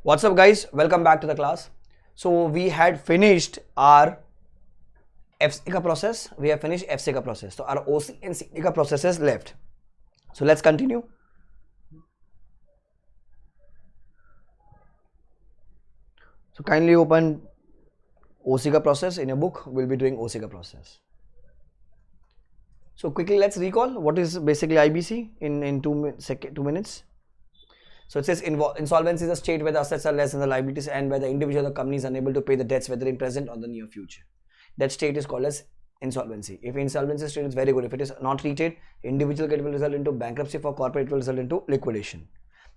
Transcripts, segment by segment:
What's up, guys? Welcome back to the class. So we had finished our FC ka process. We have finished FC ka process. So our OC and CD ka process is left. So let's continue. So kindly open OC ka process in your book. We'll be doing OC ka process. So quickly let's recall what is basically IBC in 2 minutes. So it says insolvency is a state where the assets are less than the liabilities and where the individual or the company is unable to pay the debts whether in present or the near future. That state is called as insolvency. If insolvency state is very good, if it is not treated, individual it will result into bankruptcy. For corporate it will result into liquidation.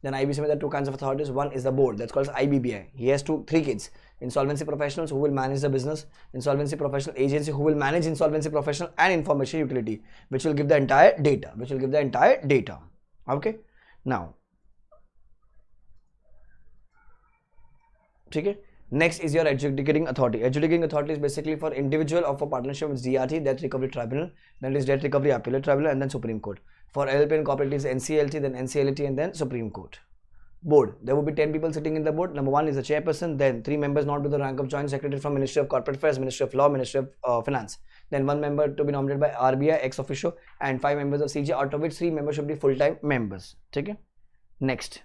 Then IBC, there are two kinds of authorities. One is the board, that's called as IBBI. He has three kids: insolvency professionals who will manage the business, insolvency professional agency who will manage insolvency professional, and information utility which will give the entire data. Okay, now okay. Next is your adjudicating authority. Adjudicating authority is basically for individual or for partnership with DRT, Debt Recovery Tribunal, then it is Debt Recovery Appellate Tribunal, and then Supreme Court. For LLP and corporate is NCLT, then NCLT, and then Supreme Court. Board, there will be 10 people sitting in the board. Number 1 is the chairperson, then 3 members not with the rank of joint secretary from Ministry of Corporate Affairs, Ministry of Law, Ministry of Finance. Then 1 member to be nominated by RBI ex officio, and 5 members of CG, out of which 3 members should be full-time members. Okay. Next,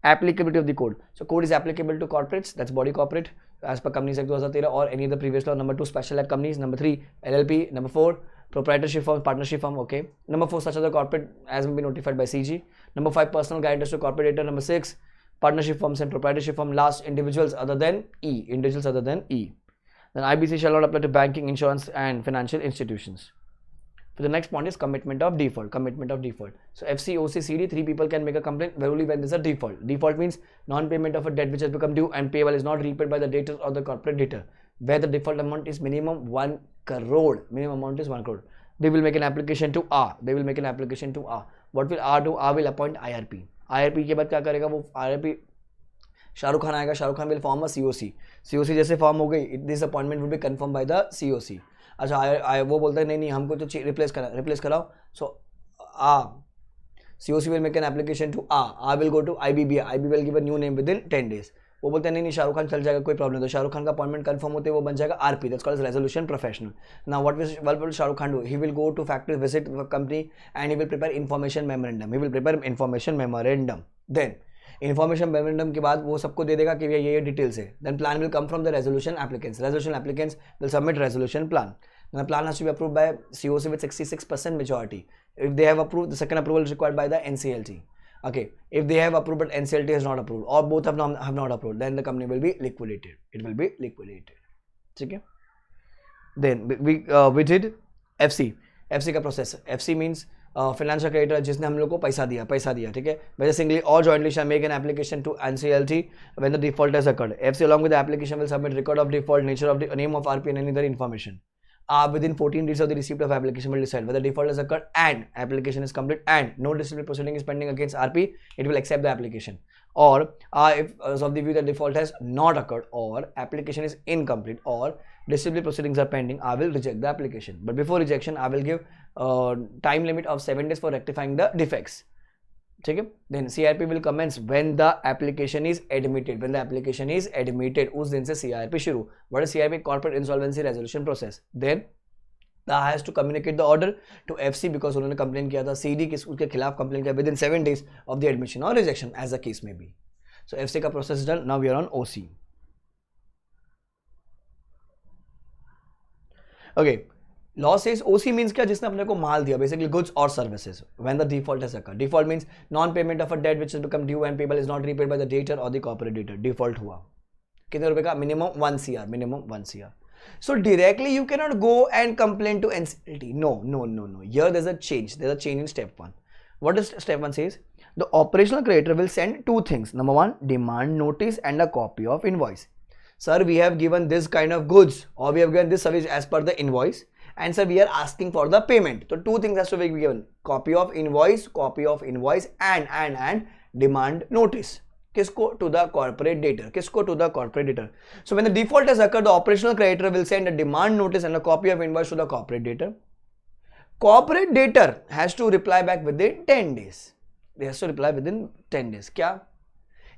applicability of the code. So code is applicable to corporates, that's body corporate as per Companies Act 2013 or any of the previous law. Number 2, special act companies. Number 3, LLP. Number 4, proprietorship firm, partnership firm. Okay. Number 4, such other corporate as will be notified by CG. Number 5, personal guarantors to corporate debtor. Number 6, partnership firms and proprietorship firm. Last, individuals other than E. Then IBC shall not apply to banking, insurance and financial institutions. So the next point is commitment of default. So FC, OC, CD, 3 people can make a complaint only when there is a default. Default means non-payment of a debt which has become due and payable is not repaid by the debtor or the corporate debtor, where the default amount is minimum 1 crore. Minimum amount is 1 crore. They will make an application to R. What will R do? R will appoint IRP. IRP के बाद क्या करेगा वो? IRP Shahrukh Khan आएगा. Shahrukh Khan will form a COC. COC जैसे form हो गई, this appointment will be confirmed by the COC. अच्छा, वो बोलता है नहीं हमको तो रिप्लेस कराओ. सो COC will make an application to R will go to IBBI. IBBI will give a new name within 10 days. वो बोलते हैं नहीं शाहरुख खान चल जाएगा, कोई प्रॉब्लम नहीं. तो शाहरुख खान का अपॉइंटमेंट कंफर्म होते वो बन जाएगा RP, that's called as resolution professional. Now what will Shahrukh Khan do? He will go to factory, visit the company, and he will prepare information memorandum. Then information memorandum के बाद वो सबको दे देगा कि ये डिटेल्स है. Then plan will come from the resolution applicants. Resolution applicants will submit resolution plan. The plan has to be approved by COC with 66% majority. If they have approved, the second approval is required by the NCLT. Okay, if they have approved but NCLT has not approved or both have not approved, then the company will be liquidated. It will be liquidated. Okay. Then we did FC का process. FC means financial creditor जिसने हम लोग को पैसा दिया, ठीक है. Whether singly or jointly shall make an application to NCLT when the default has occurred. FC along with the application will submit record of default, nature of the name of RP and any other information. Within 14 days of the receipt of application will decide whether default has occurred and application is complete and no disciplinary proceeding is pending against RP. It will accept the application. Or if of the view that default has not occurred or application is incomplete or disciplinary proceedings are pending, I will reject the application. But before rejection, I will give time limit of 7 days for rectifying the defects. Okay? Then CRP will commence when the application is admitted. उस दिन से CRP शुरू. What is CRP? Corporate Insolvency Resolution Process. Then the has to communicate the order to FC because उन्होंने complain किया था. CD उसके खिलाफ complain किया within 7 days of the admission or rejection as the case may be. So FC का process is done. Now we are on OC. Okay. Law says OC means क्या? जिसने अपने को माल दिया, basically goods or services. When the default has occurred. Default means non-payment of a debt which has become due and payable is not repaid by the debtor or the corporate debtor. Default हुआ. कितने रुपए का? Minimum 1 CR. So directly you cannot go and complain to NCLT. No. Here there's a change. There's a change in step 1. What does step 1 says? The operational creditor will send 2 things. Number 1, demand notice and a copy of invoice. Sir, we have given this kind of goods or we have given this service as per the invoice. And sir, we are asking for the payment. So 2 things has to be given: copy of invoice and demand notice. किसको? To the corporate debtor. So when the default has occurred, the operational creditor will send a demand notice and a copy of invoice to the corporate debtor. Corporate debtor has to reply back within 10 days. They has to reply within 10 days. क्या?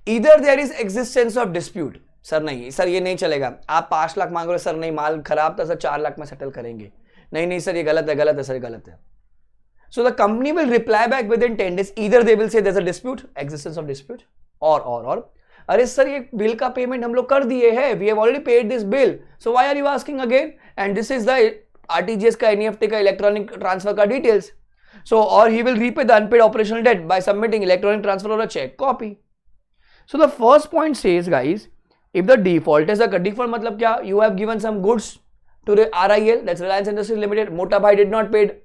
Either there is existence of dispute, sir नहीं sir ये नहीं चलेगा, आप 5 लाख मांग रहे हो sir, नहीं माल खराब था सर 4 लाख में सेटल करेंगे, नहीं नहीं सर ये गलत है गलत है सर गलत है. So the company will reply back within 10 days. Either they will say there's a dispute, existence of dispute, or अरे सर ये बिल का पेमेंट हम लोग कर दिए हैं, we have already paid this bill, so why are you asking again? And this is the RTGS का NEFT का electronic transfer का details. So or he will repay the unpaid operational debt by submitting electronic transfer or a check copy. So the first point says guys, if the default is a default मतलब क्या? You have given some goods to the RIL, that's Reliance Industries Limited. Mota Bhai did not paid.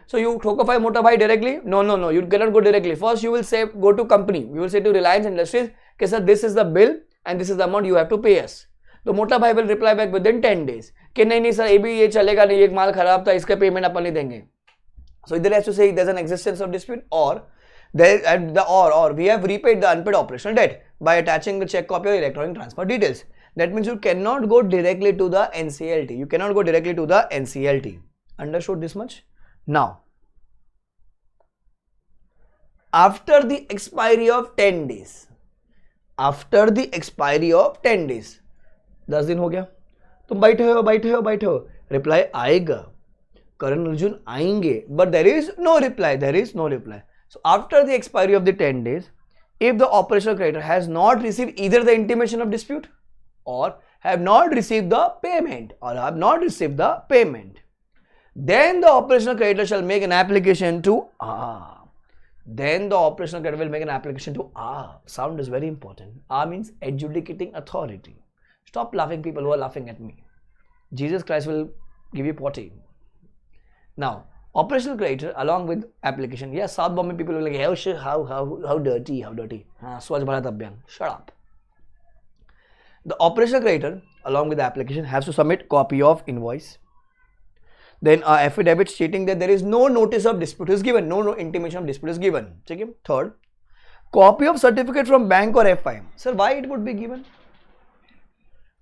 So you ठोकफाई Mota Bhai directly? No. You cannot go directly. First you will say go to company. You will say to Reliance Industries कि sir this is the bill and this is the amount you have to pay us. तो Mota Bhai will reply back within 10 days कि नहीं sir ये भी ये चलेगा नहीं, एक माल खराब था इसका पेमेंट अपन नहीं देंगे. So either has to say there's an existence of dispute or there and the or we have repaid the unpaid operational debt by attaching the check copy or electronic transfer details. That means you cannot go directly to the NCLT. You cannot go directly to the NCLT. Understood this much? Now, after the expiry of 10 days, after the expiry of 10 days, 10 दिन हो गया, तुम बैठे हो, reply आएगा, Karan Arjun आएंगे, but there is no reply. So after the expiry of the 10 days, if the operational creditor has not received either the intimation of dispute or have not received the payment then the operational creditor shall make an application to Then the operational creditor will make an application to Sound is very important. Means adjudicating authority. Stop laughing, people who are laughing at me. Jesus Christ will give you potty. Now, operational creditor along with application. Yes, South Bombay people will be like, how dirty. Swachh Bharat Abhiyan. Shut up. The operational creditor along with the application has to submit copy of invoice. Then affidavit stating that there is no notice of dispute is given, no intimation of dispute is given. Check him. Third, copy of certificate from bank or FI. Sir, why it would be given?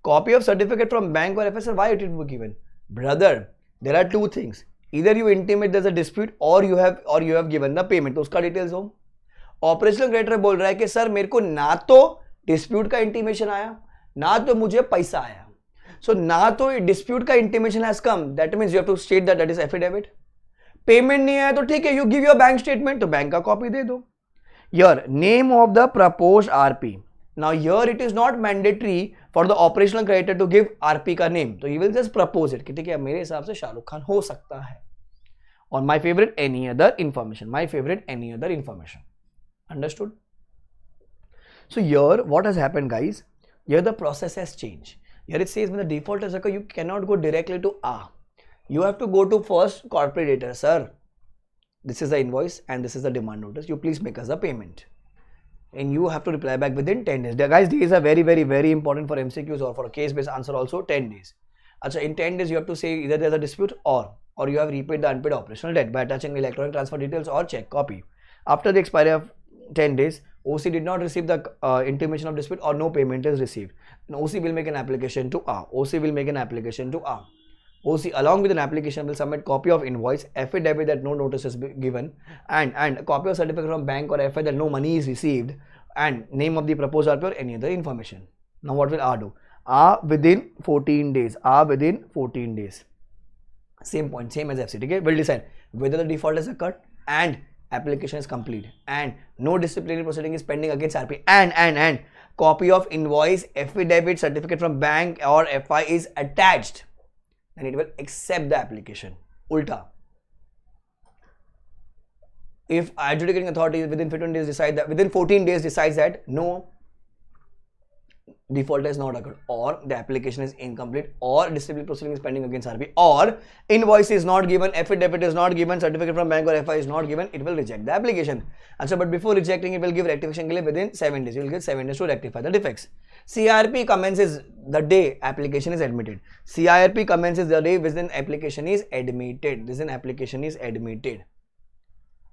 Copy of certificate from bank or FI. Sir, why it would be given? Brother, there are two things. Either you intimate there's a dispute or you have given the payment. तो उसका details हो. Operational creditor बोल रहा है कि sir मेरे को ना तो dispute का intimation आया, ना तो मुझे पैसा आया. So ना तो dispute का intimation has come. That means you have to state that is affidavit. Payment नहीं आया तो ठीक है, you give your bank statement, तो बैंक का copy दे दो. Here, name of the proposed RP. Now here it is not mandatory for the operational creditor to give RP का name. तो he will just propose it कि ठीक है मेरे हिसाब से शाहरुख खान हो सकता है. Or my favorite any other information. Understood? So here what has happened guys? Here the process has changed. Here it says when the default has occurred, you cannot go directly to You have to go to first corporate debtor. Sir, this is the invoice and this is the demand notice. You please make us the payment. And you have to reply back within 10 days. Guys, days are very, very, very important for MCQs or for a case-based answer also 10 days. Achha, in 10 days, you have to say either there's a dispute or you have repaid the unpaid operational debt by attaching electronic transfer details or check copy. After the expiry of 10 days, OC did not receive the intimation of dispute or no payment is received. Then OC will make an application to OC along with an application will submit copy of invoice, affidavit that no notice is given and a copy of certificate from bank or FI that no money is received and name of the proposed RP or any other information. Now what will do? Within 14 days. Same point, same as FC. Okay? Will decide whether the default has occurred and application is complete and no disciplinary proceeding is pending against RP and copy of invoice, affidavit, certificate from bank or FI is attached. Then it will accept the application. Ulta. If adjudicating authority within 14 days decides that no default has not occurred or the application is incomplete or disciplinary proceeding is pending against RP or invoice is not given, affidavit is not given, certificate from bank or FI is not given, it will reject the application. Achha, but before rejecting it will give rectification within 7 days. You will get 7 days to rectify the defects. CIRP commences the day application is admitted. CIRP commences the day within application is admitted.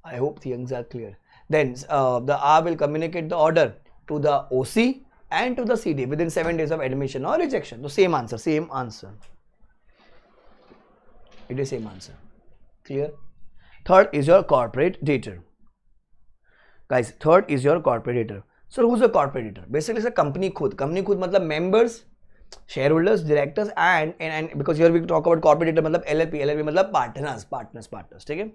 I hope things are clear. Then the R will communicate the order to the OC and to the CD within 7 days of admission or rejection. So same answer. It is same answer. Clear? Third is your corporate debtor. Guys, third is your corporate debtor. So who is a corporator? Basically sir company खुद मतलब members, share holders, directors and because here we talk about corporator मतलब LLP मतलब partners, ठीक है.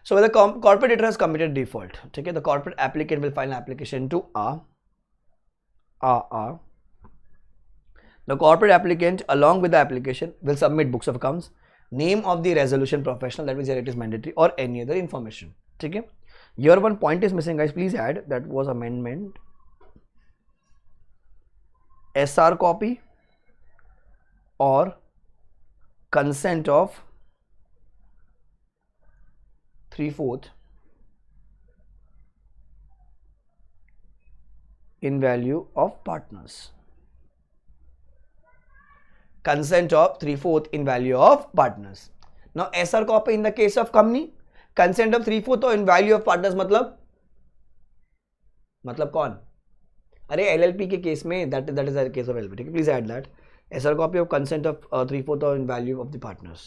So when the corporate debtor has committed default, okay, the corporate applicant will file an application to the corporate applicant along with the application will submit books of accounts, name of the resolution professional, that means it is mandatory, or any other information. Okay, here one point is missing, guys. Please add, that was amendment. SR copy or consent of 3/4 in value of partners. Consent of 3/4 in value of partners. Now SR copy in the case of company, consent of 3/4 in value of partners मतलब कौन? अरे LLP के case में that is the case of LLP. ठीक है, please add that. SR copy of consent of 3/4 in value of the partners.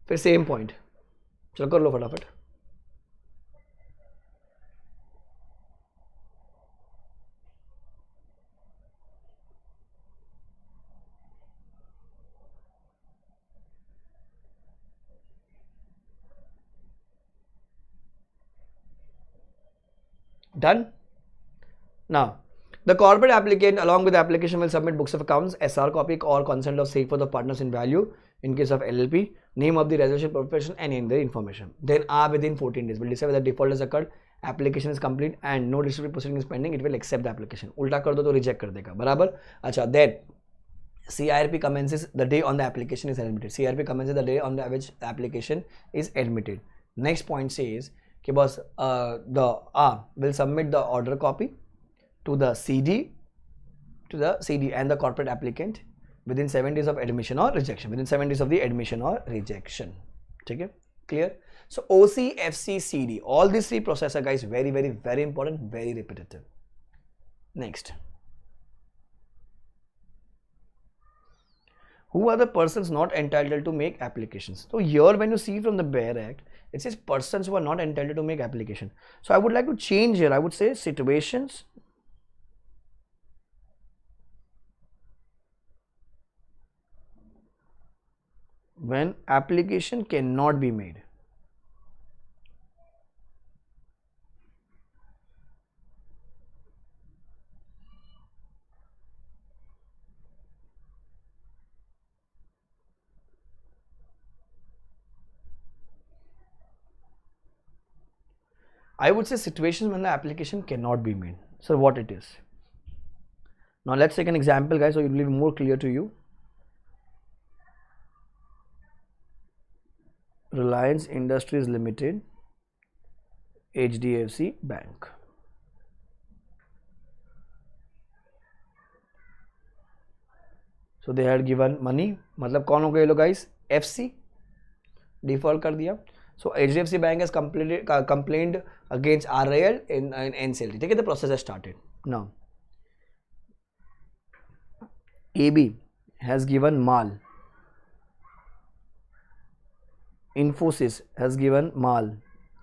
फिर same point. चलो कर लो फटाफट. Done? Now, the corporate applicant along with the application will submit books of accounts, SR copy or consent of sale for the partners in value in case of LLP, name of the resolution profession and any other information. Then within 14 days will decide whether default has occurred, application is complete and no dispute proceeding is pending, it will accept the application. उल्टा कर दो तो reject कर देगा, बराबर. अच्छा, then CIRP commences the day on the application is admitted. CIRP commences the day on which the application is admitted. Next point says कि बस will submit the order copy to the CD and the corporate applicant within 7 days of admission or rejection. Within 7 days of the admission or rejection. Okay, clear? So OC, FC, CD, all these three processes are, guys, very, very, very important, very repetitive. Next, who are the persons not entitled to make applications? So here when you see from the Bare Act, it says persons who are not entitled to make application. So I would like to change here. I would say situations when application cannot be made. I would say situations when the application cannot be made. So what it is? Now let's take an example, guys, so it will be more clear to you. Reliance Industries Limited, HDFC Bank. So they had given money. मतलब कौन हो गए लोग, guys? FC default कर दिया. So HDFC Bank has complained against RIL in NCLT. ठीक है, the process has started. Now AB has given mal. Infosys has given mal.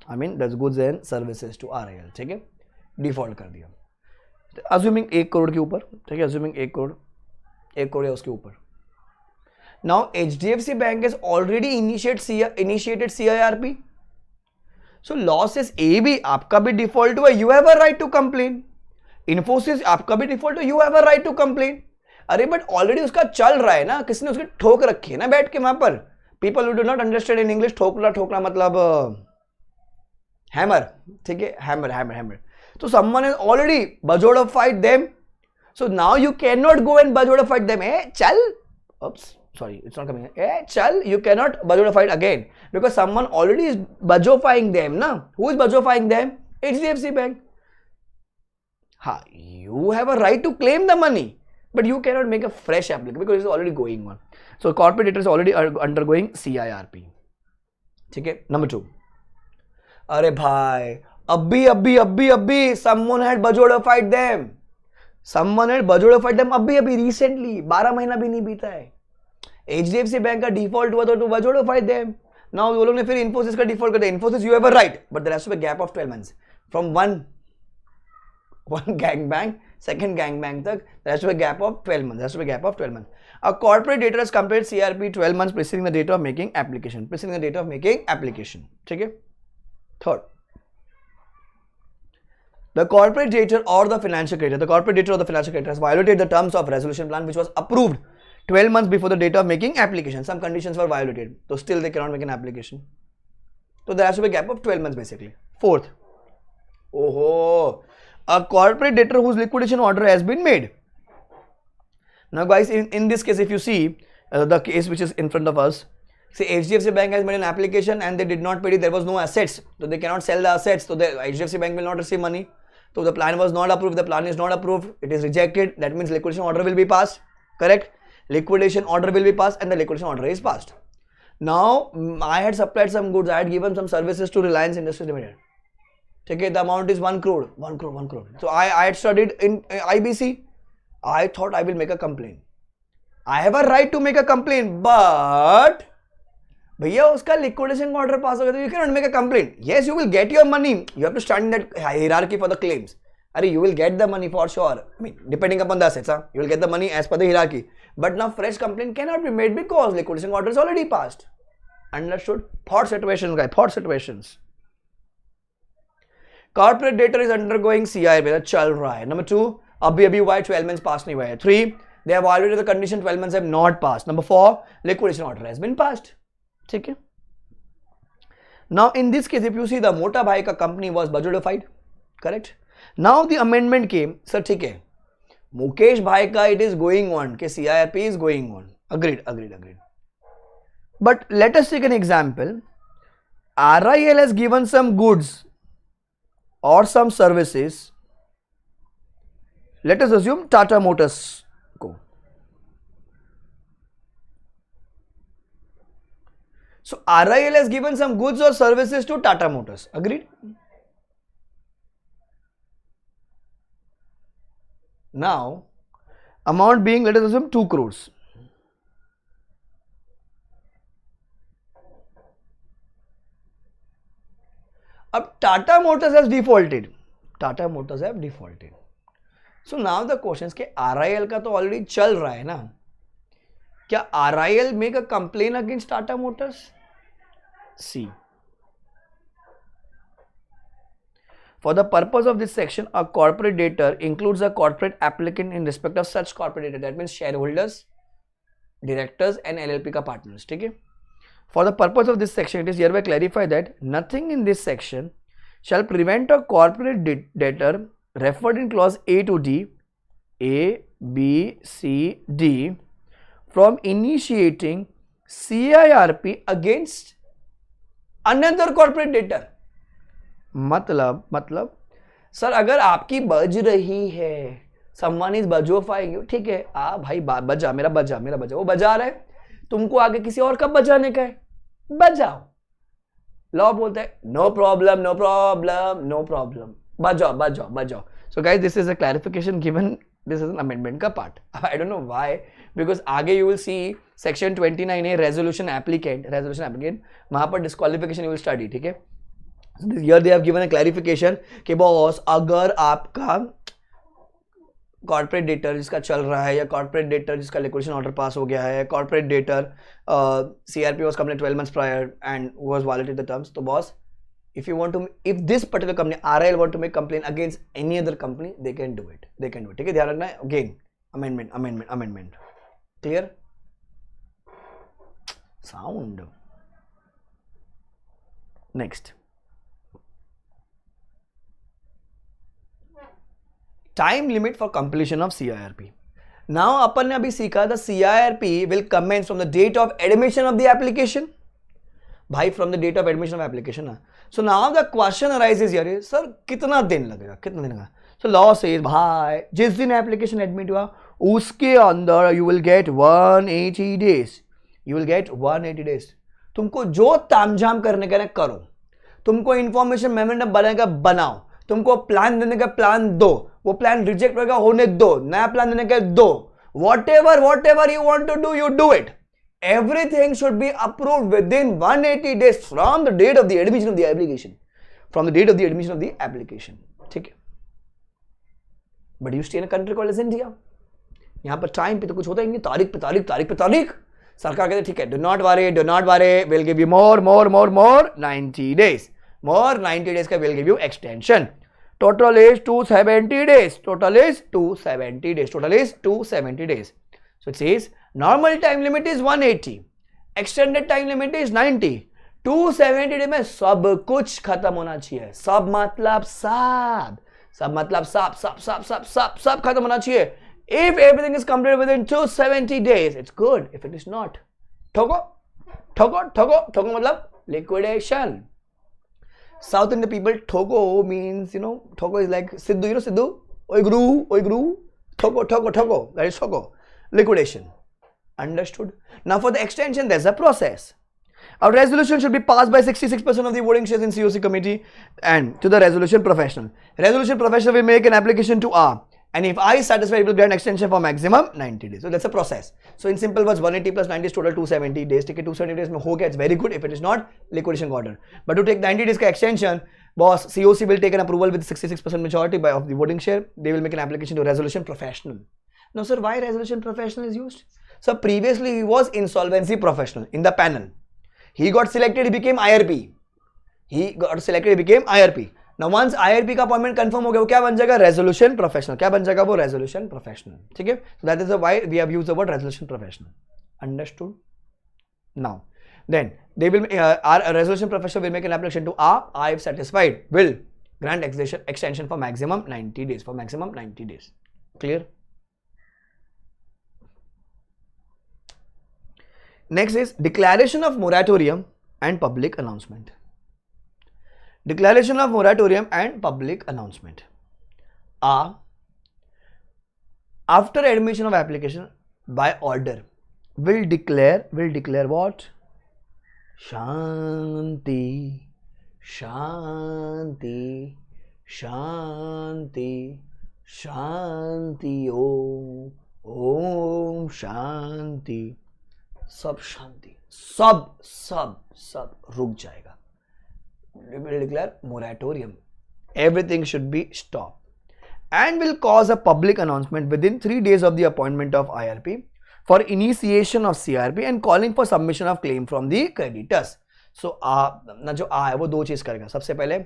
I mean that's goods and services to RIL. ठीक है, default कर दिया. Assuming 1 crore के ऊपर, ठीक है, assuming 1 करोड़ या उसके ऊपर. Now HDFC Bank has already initiated CIRP. So law says AB आपका भी default हुआ, you have a right to complain. Infosys आपका भी default हुआ, you have a right to complain. अरे but already उसका चल रहा है ना, किसी ने उसकी ठोक रखी है ना बैठ के वहां पर. People who do not understand in English, ठोकना मतलब hammer, ठीक है, hammer. So someone has already bajodified them. So now you cannot go and bajodify them. Chal. Oops. Sorry, it's not coming. Chal, you cannot bajodify again because someone already is bajofying them. Na? Who is bajofying them? HDFC Bank. You have a right to claim the money, but you cannot make a fresh application because it's already going on. So corporate debtor is already undergoing CIRP. Okay. Number 2. अरे भाई, अभी someone had bajodified them. अभी recently, 12 महीना भी नहीं बीता है. HDFC bank का डिफॉल्ट हुआ तो टू bajodify them. Now वो लोग ने फिर Infosys का डिफॉल्ट कर दिया. Infosys you have a right, but there has to be a gap of 12 months from one one gangbang, second gangbang तक, there has to be a gap of 12 months. There has to be a gap of 12 months. A corporate debtor has completed CRP 12 months preceding the date of making application. Preceding the date of making application. ठीक है? Third, the corporate debtor or the financial creditor, the corporate debtor or the financial creditor has violated the terms of resolution plan which was approved 12 months before the date of making application. Some conditions were violated, so still they cannot make an application. So there has to be a gap of 12 months basically. Fourth, a corporate debtor whose liquidation order has been made. Now guys, in this case, if you see the case which is in front of us, say HDFC Bank has made an application and they did not pay it, there was no assets, so they cannot sell the assets, so the HDFC Bank will not receive money. So the plan was not approved, the plan is not approved, it is rejected, that means liquidation order will be passed, correct? Liquidation order will be passed and the liquidation order is passed. Now, I had supplied some goods, I had given some services to Reliance Industries Limited. Okay, the amount is 1 crore. So I had studied in IBC. I thought I will make a complaint. I have a right to make a complaint, but भैया उसका liquidation order pass हो गया, you cannot make a complaint. Yes, you will get your money. You have to stand in that hierarchy for the claims. You will get the money for sure. I mean, depending upon the assets, you will get the money as per the hierarchy. But now fresh complaint cannot be made because liquidation order is already passed. Understood? Thought situations, guys. Thought situations. Corporate debtor is undergoing CIB. चल रहा है. Number 2, अभी why 12 months passed नहीं हुआ है. 3, they have violated the condition, 12 months have not passed. Number 4, liquidation order has been passed. ठीक है. Now in this case, if you see the मोटा भाई का company was budgetified, correct? Now the amendment came, sir ठीक है. मुकेश भाई का it is going on, के CIRP is going on. Agreed. But let us take an example. RIL has given some goods or some services. Let us assume Tata Motors को. So RIL has given some goods or services to Tata Motors. Agreed? Now, amount being, let us assume 2 crores. अब Tata Motors has defaulted. So now the question is कि RIL का तो already चल रहा है ना? क्या RIL make a complaint against Tata Motors? C. For the purpose of this section, a corporate debtor includes a corporate applicant in respect of such corporate debtor. That means shareholders, directors and LLP का partners. ठीक है? For the purpose of this section, it is hereby clarified that nothing in this section shall prevent a corporate debtor referred in clause A to D, A, B, C, D from initiating CIRP against another corporate debtor. मतलब sir अगर आपकी बज रही है, someone is bajofying you, ठीक है, भाई बजा, मेरा बजा, वो बजा रहा है, तुमको आगे किसी और का बजाने का है, बजाओ. लॉ बोलता है नो प्रॉब्लम, बजाओ. So guys, this is a clarification given. This is an amendment का part. I don't know why, because आगे you will see section 29A resolution applicant, वहां पर disqualification you will study. ठीक है. Here they have given a clarification कि boss अगर आपका corporate debtor जिसका चल रहा है या कॉर्पोरेट डेटर जिसका लिक्विडेशन ऑर्डर पास हो गया है, corporate debtor CRP was completed 12 months prior and was violated the terms, तो boss if this particular company RIL want to make complaint against any other company, they can do it. ठीक है, ध्यान रखना है. Again amendment. Clear? Sound. Next. Time limit for completion of CIRP. Now अपन ने अभी सीखा the CIRP will commence from the date of admission of the application. भाई from the date of admission of application ना. So now the question arises here is, sir कितना दिन लगेगा? So law says भाई जिस दिन application admit हुआ उसके अंदर you will get 180 days. तुमको जो तामझाम करने का करो, तुमको इंफॉर्मेशन मेमोरेंडम बनाने का बनाओ, तुमको प्लान देने का प्लान दो, वो प्लान रिजेक्ट होगा होने दो, नया प्लान देने का दो. Whatever you want to do, you do it. Everything should be approved within 180 days from the date of the admission of the application. ठीक है. But you stay in a country called as India. यहाँ पर time पे तो कुछ होता ही नहीं, तारीख पे तारीख तारीख पे तारीख. सरकार कहते ठीक है, do not worry, will give you more 90 days, more 90 days का will give you extension. Total is 270 days. Total is 270 days. So it says normal time limit is 180. Extended time limit is 90. 270 days में सब कुछ खत्म होना चाहिए. सब मतलब सब खत्म होना चाहिए. If everything is completed within 270 days, it's good. If it is not, ठोको मतलब liquidation. South Indian people, Thogo means, Thogo is like Sidhu, Sidhu, oi guru, Thogo, that is Thogo, liquidation. Understood? Now for the extension, there's a process. A resolution should be passed by 66% of the voting shares in COC committee and to the resolution professional. Resolution professional will make an application to R. And if I satisfy, it will grant extension for maximum 90 days. So that's a process. So in simple words, 180 plus 90 is total 270 days. Take it 270 days, it's very good. If it is not, liquidation order. But to take 90 days ka extension, boss, COC will take an approval with 66% majority of the voting share. They will make an application to resolution professional. Now sir, why resolution professional is used? So previously he was insolvency professional in the panel. He got selected, he became IRP. Now once IRP का appointment confirm हो गया, वो क्या बन जाएगा? Resolution professional. क्या बन जाएगा वो? Resolution professional. ठीक है? So that is why we have used the word resolution professional. Understood? Now then they will our resolution professional will make an application to R. If satisfied, will grant extension for maximum 90 days. For maximum 90 days. Clear? Next is declaration of moratorium and public announcement. Declaration of moratorium and public announcement. After admission of application by order, will declare what? Shanti, Shanti, Shanti, Shanti, Om Shanti. सब शांति, सब रुक जाएगा. Will declare moratorium. Everything should be stopped and will cause a public announcement within 3 days of the appointment of IRP for initiation of CRP and calling for submission of claim from the creditors. So ना जो है वो दो चीज करेगा. सबसे पहले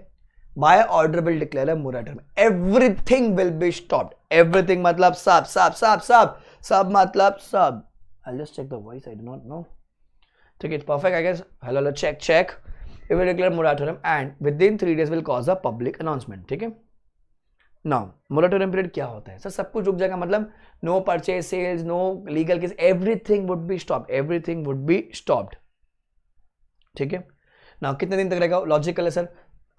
by order will declare a moratorium. Everything will be stopped. Everything मतलब सब मतलब सब. I'll just check the voice. I do not know. ठीक है, it's perfect I guess. Hello, check. It will declare moratorium and within 3 days will cause a public announcement. ठीक है? Now moratorium period क्या होता है? सर सब कुछ रुक जाएगा, मतलब no purchase, sales, no legal case, everything would be stopped. Everything would be stopped. ठीक है? Now कितने दिन तक रहेगा? लॉजिकल है सर.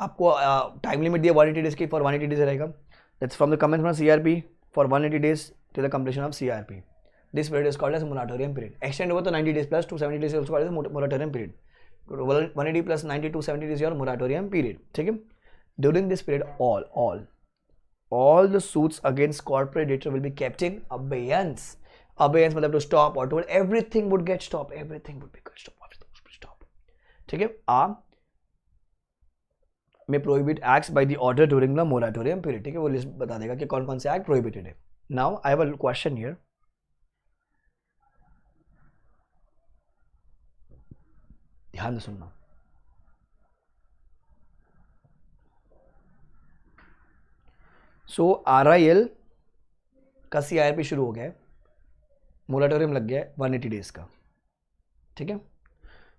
आपको टाइम लिमिट दिया 180 डेज की, for 180 days रहेगा. That's from the commencement of CRP for 180 days till the completion of CRP. This period is called as moratorium period. Extend over to 90 days plus 270 days is also called as moratorium period. 180 plus 90 270 is your moratorium period. ठीक है? During this period, all the suits against corporate debtor will be kept in abeyance. Abeyance मतलब to stop or to hold. Everything would get stopped. Everything would be stopped. ठीक है? may prohibit acts by the order during the moratorium period. ठीक है? वो list बता देगा कि कौन कौन से एक्ट prohibited है. Now I have a question here. ध्यान से सुनना. सो RIL का CIRP शुरू हो गया है, मोराटोरियम लग गया है 180 डेज का. ठीक है?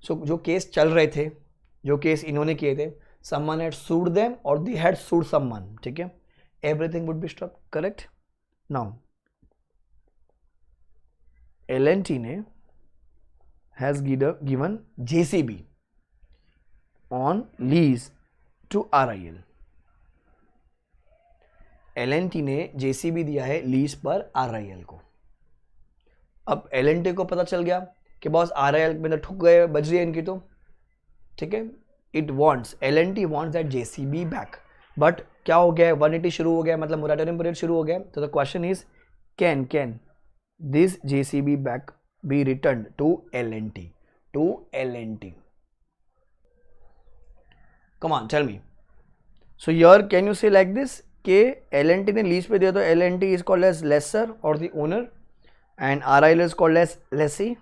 सो जो केस चल रहे थे, जो केस इन्होंने किए थे, someone had sued them or they had sued someone. ठीक है? Everything would be stopped. Correct? Now L&T ने has given JCB on lease to RIL. L&T ने JCB दिया है लीज पर RIL को. अब L&T को पता चल गया कि बॉस RIL में तो ठुक गए, बच रही है इनकी तो. ठीक है? L&T wants that JCB back. But क्या हो गया? 180 शुरू हो गया, मतलब मोराटोरियम पीरियड शुरू हो गया. तो the question is can this JCB back be returned to L&T? Come on, tell me. So here can you say like this? कि L&T ने लीज पे दिया तो L&T is called as lessor or the owner and RIL is called as lessee.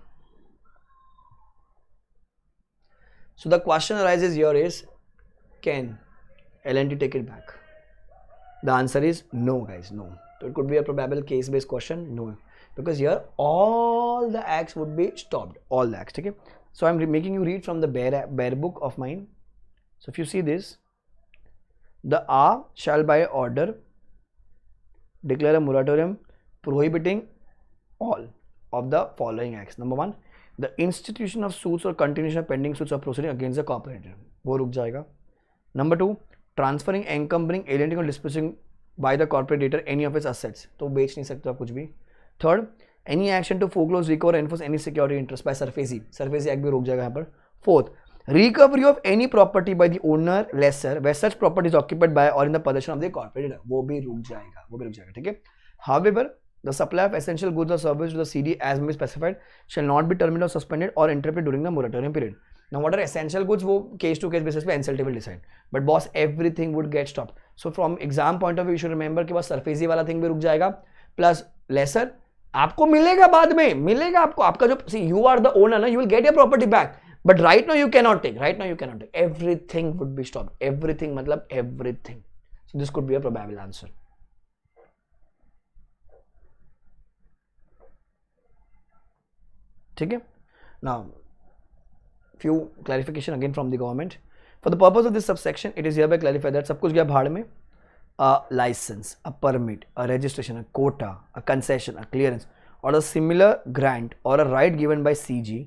So the question arises here is, can L&T take it back? The answer is no, guys, no. So it could be a probable case based question, no, because here all the acts would be stopped, all the acts. Okay, so I'm making you read from the bare book of mine. So if you see this, the A shall by order declare a moratorium prohibiting all of the following acts. Number one, the institution of suits or continuation of pending suits or proceeding against the corporator, वो रुक जाएगा. Number two, transferring encumbering alienating और disposing by the corporator any of its assets, तो बेच नहीं सकते आप कुछ भी. Third, any action to foreclose recover enforce any security interest by SARFAESI act भी रुक जाएगा यहाँ पर. Fourth, recovery of any property by the owner lessor where such property is occupied by और in the possession of the corporator, वो भी रुक जाएगा, ठीक है. However the supply of essential goods or services to the CD as may be specified shall not be terminated or suspended or interrupted during the moratorium period. Now what are essential goods, वो case to case basis पे NCLT will decide, but boss everything would get stopped. So from exam point of view you should remember कि बस सरफेसी वाला thing भी रुक जाएगा, plus lesser आपको मिलेगा बाद में, मिलेगा आपको, आपका जो see you are the owner ना, you will get your property back, but right now you cannot take, everything would be stopped, everything मतलब everything. So this could be a probable answer. ठीक है. Now few clarification again from the government. For the purpose of this subsection, it is hereby clarified that सब कुछ गया भाड़ में. A license, a permit, a registration, a quota, a concession, a clearance, or a similar grant or a right given by CG,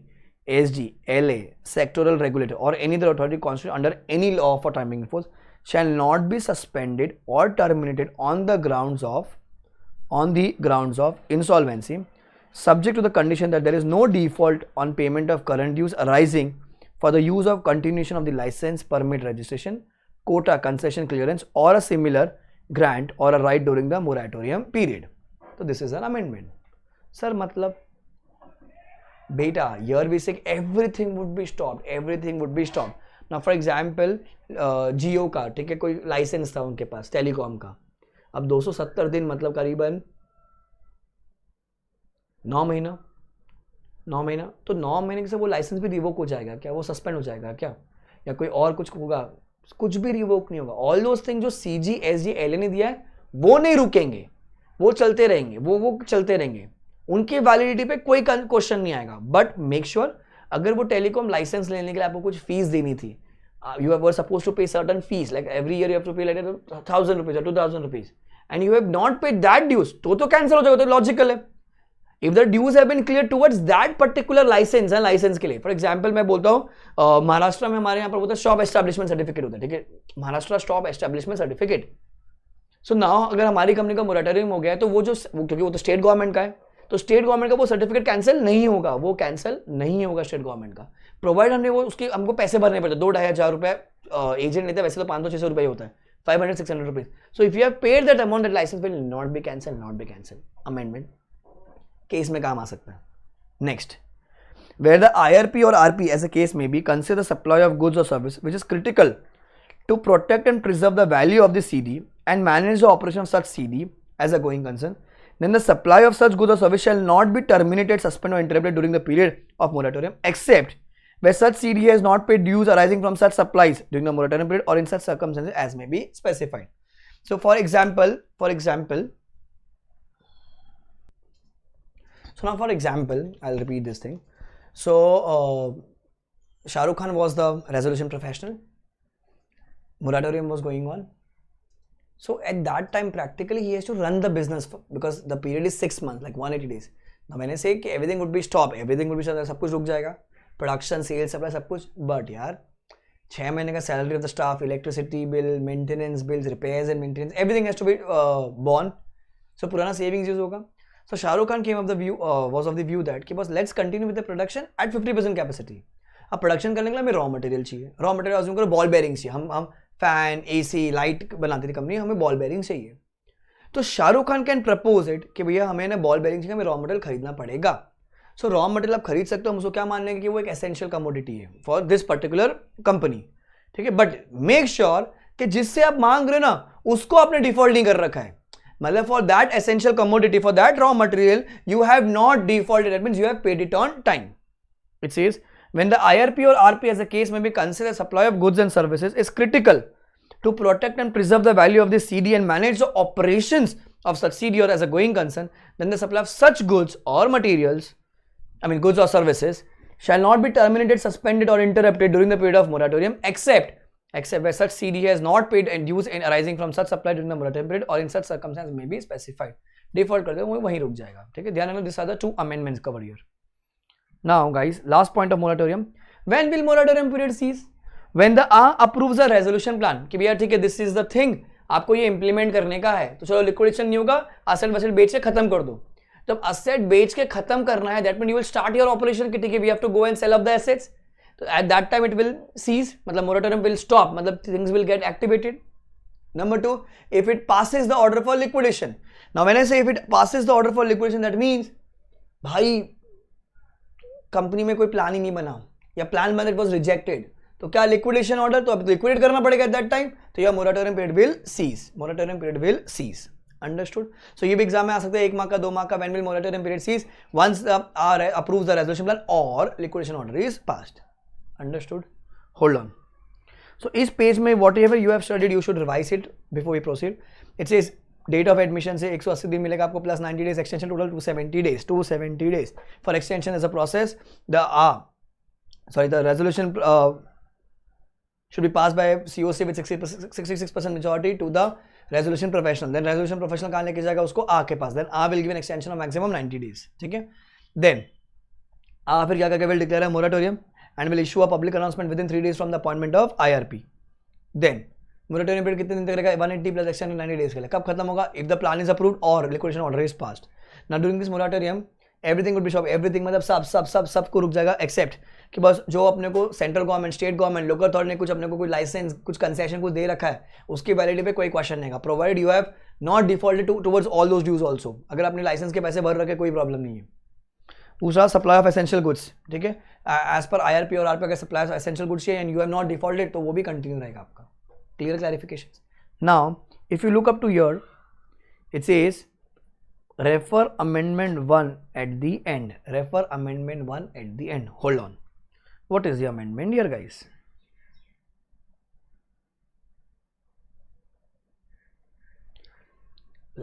SG, LA, sectoral regulator, or any other authority constituted under any law for timing enforce shall not be suspended or terminated on the grounds of insolvency, subject to the condition that there is no default on payment of current dues arising for the use of continuation of the license, permit, registration, quota, concession, clearance, or a similar grant or a right during the moratorium period. So this is an amendment. Sir, matlab beta, here we say everything would be stopped. Now for example, जियो का, ठीक है, कोई licence था उनके पास telecom का, अब 270 दिन मतलब करीबन 9 महीना, तो 9 महीने से वो लाइसेंस भी रिवोक हो जाएगा क्या, वो सस्पेंड हो जाएगा क्या, या कोई और कुछ होगा, कुछ भी रिवोक नहीं होगा. ऑल दोस थिंग जो CG, SG, LA ने दिया है वो नहीं रुकेंगे, वो चलते रहेंगे, वो चलते रहेंगे, उनकी वैलिडिटी पे कोई क्वेश्चन नहीं आएगा. बट मेक श्योर अगर वो टेलीकॉम लाइसेंस लेने के लिए आपको कुछ फीस देनी थी, you were suppose to pay certain fees, like every year you have to pay like 1000 rupees or 2000 rupees, and you have not paid that dues, तो कैंसिल हो जाएगा, तो लॉजिकल है. If the dues have been cleared towards that particular license है, licence के लिए, for example मैं बोलता हूँ महाराष्ट्र में हमारे यहाँ पर बोलता है शॉप एस्टैब्लिशमेंट सर्टिफिकेट होता है, ठीक है, Maharashtra shop establishment certificate. So now अगर हमारी कंपनी का मोरेटोरियम हो गया है तो वो क्योंकि वो तो स्टेट गवर्नमेंट का है, तो स्टेट गवर्नमेंट का वो सर्टिफिकेट कैंसिल नहीं होगा, स्टेट गवर्नमेंट का, प्रोवाइड हमको पैसे भरने पड़ते, 2-2,500 रुपए एजेंट लेते हैं, वैसे तो 500-600 रुपए होता है, 500-600 rupees. So if you have paid that amount, that licence will not be cancel. Amendment case में काम आ सकता है. नेक्स्ट, वेयर द IRP और RP एज अ केस में be consider the supply of goods और service which is critical to protect and preserve the value of the CD and manage the operation of such CD as a going concern, then the supply of such goods or service shall not be terminated, suspended or interrupted during the period of moratorium, except where such CD has not paid dues arising from such supplies during the moratorium period or in such circumstances as may be specified. So for example, I'll repeat this thing. So Shah Rukh Khan was the resolution professional, moratorium was going on. So at that time practically he has to run the business because the period is 6 months, like 180 days. Now when I say कि everything would be stopped, सब कुछ रुक जाएगा, production, sales, supply, सब कुछ, but यार 6 महीने का salary of the staff, electricity bill, maintenance bills, repairs and maintenance, everything has to be borne. So पुराना savings use होगा. So Shah Rukh Khan was of the view that कि बस let's continue with the production at 50% capacity. अब production करने के लिए हमें raw material चाहिए, raw material assume करो ball bearing चाहिए, हम फैन, AC, लाइट बनाती थी कंपनी, हमें बॉल बेरिंग चाहिए. तो Shahrukh Khan can propose it कि भैया हमें ना बॉल बेरिंग चाहिए, हमें रॉ मटेरियल खरीदना पड़ेगा. सो रॉ मटेरियल आप खरीद सकते हो, हम उसको क्या मान लेंगे कि वो एक एसेंशियल कमोडिटी है फॉर दिस पर्टिकुलर कंपनी, ठीक है. बट मेक श्योर कि जिससे आप मांग रहे हो ना उसको आपने डिफॉल्ट नहीं कर रखा है. मतलब for that essential commodity, for that raw material, you have not defaulted. That means you have paid it on time. It says when the IRP or RP, as the case may be considered, supply of goods and services is critical to protect and preserve the value of the CD and manage the operations of such CD or as a going concern, then the supply of such goods or materials, goods or services, shall not be terminated, suspended or interrupted during the period of moratorium except where such CD has not paid and dues arising from such supply during the moratorium period or in such circumstances may be specified. Default कर दे वो वहीं रुक जाएगा. ठीक है, ध्यान रखना. These are the two amendments covered here. Now guys, last point of moratorium. When will moratorium period cease? When the approves a resolution plan कि भैया ठीक है, this is the thing, आपको ये implement करने का है, तो चलो liquidation नहीं होगा, asset वसेट बेच के खत्म कर दो. जब asset बेच के खत्म करना है, that means you will start your operation कि ठीक है, we have to go and sell up the assets. So at that time it will cease, मतलब moratorium will stop, मतलब things will get activated. Number two, if it passes the order for liquidation. Now when I say if it passes the order for liquidation, that means भाई company में कोई plan ही नहीं बना या plan बना, it was rejected, तो क्या liquidation order, तो अब लिक्विडेट करना पड़ेगा एट दैट टाइम, तो यह moratorium period will cease. Moratorium period will cease. Understood. So ये भी एग्जाम में आ सकता है, 1 माह का, 2 माह का. When will moratorium period cease? Once are approves the resolution plan और liquidation order is passed. Understood. Hold on. So इस पेज में whatever you have studied you should revise it before we proceed. It says date of admission से 180 दिन मिलेगा आपको plus 90 days extension, total 270 days. 270 days for extension as a process. The resolution should be passed by COC with 66% majority to the resolution professional. Then resolution professional कहाँ लेके जाएगा उसको के पास. Then will give an extension of maximum 90 days. ठीक है. Then फिर क्या करेगा, will declare a moratorium and will issue a public announcement within 3 days from the appointment of IRP. Then moratorium period कितने दिन तक रहेगा? 180 plus extension 90 days के लिए. कब खत्म होगा? If the plan is approved or liquidation order is passed. Now during this moratorium everything would B shop. Everything मतलब सब को रुक जाएगा एक्सेप्ट कि बस जो अपने को central government, state government, local authority ने कुछ अपने को कोई लाइसेंस, कुछ कंसेशन कुछ दे रखा है, उसकी वैलिडिटी पे कोई क्वेश्चन नहीं है. Provide you have not defaulted towards all those dues also. अगर आपने लाइसेंस के पैसे भर रखे कोई प्रॉब्लम नहीं है. दूसरा सप्लाई ऑफ एसेंशियल गुड्स. ठीक है, एज पर IRP और RP अगर सप्लाई ऑफ एसेंशियल गुड्स है and you have not defaulted तो वो भी कंटिन्यू रहेगा आपका. Clear clarification. Now if you look up to here it says refer amendment 1 at the end. Refer amendment 1 at the end. Hold on. What is the amendment here, guys?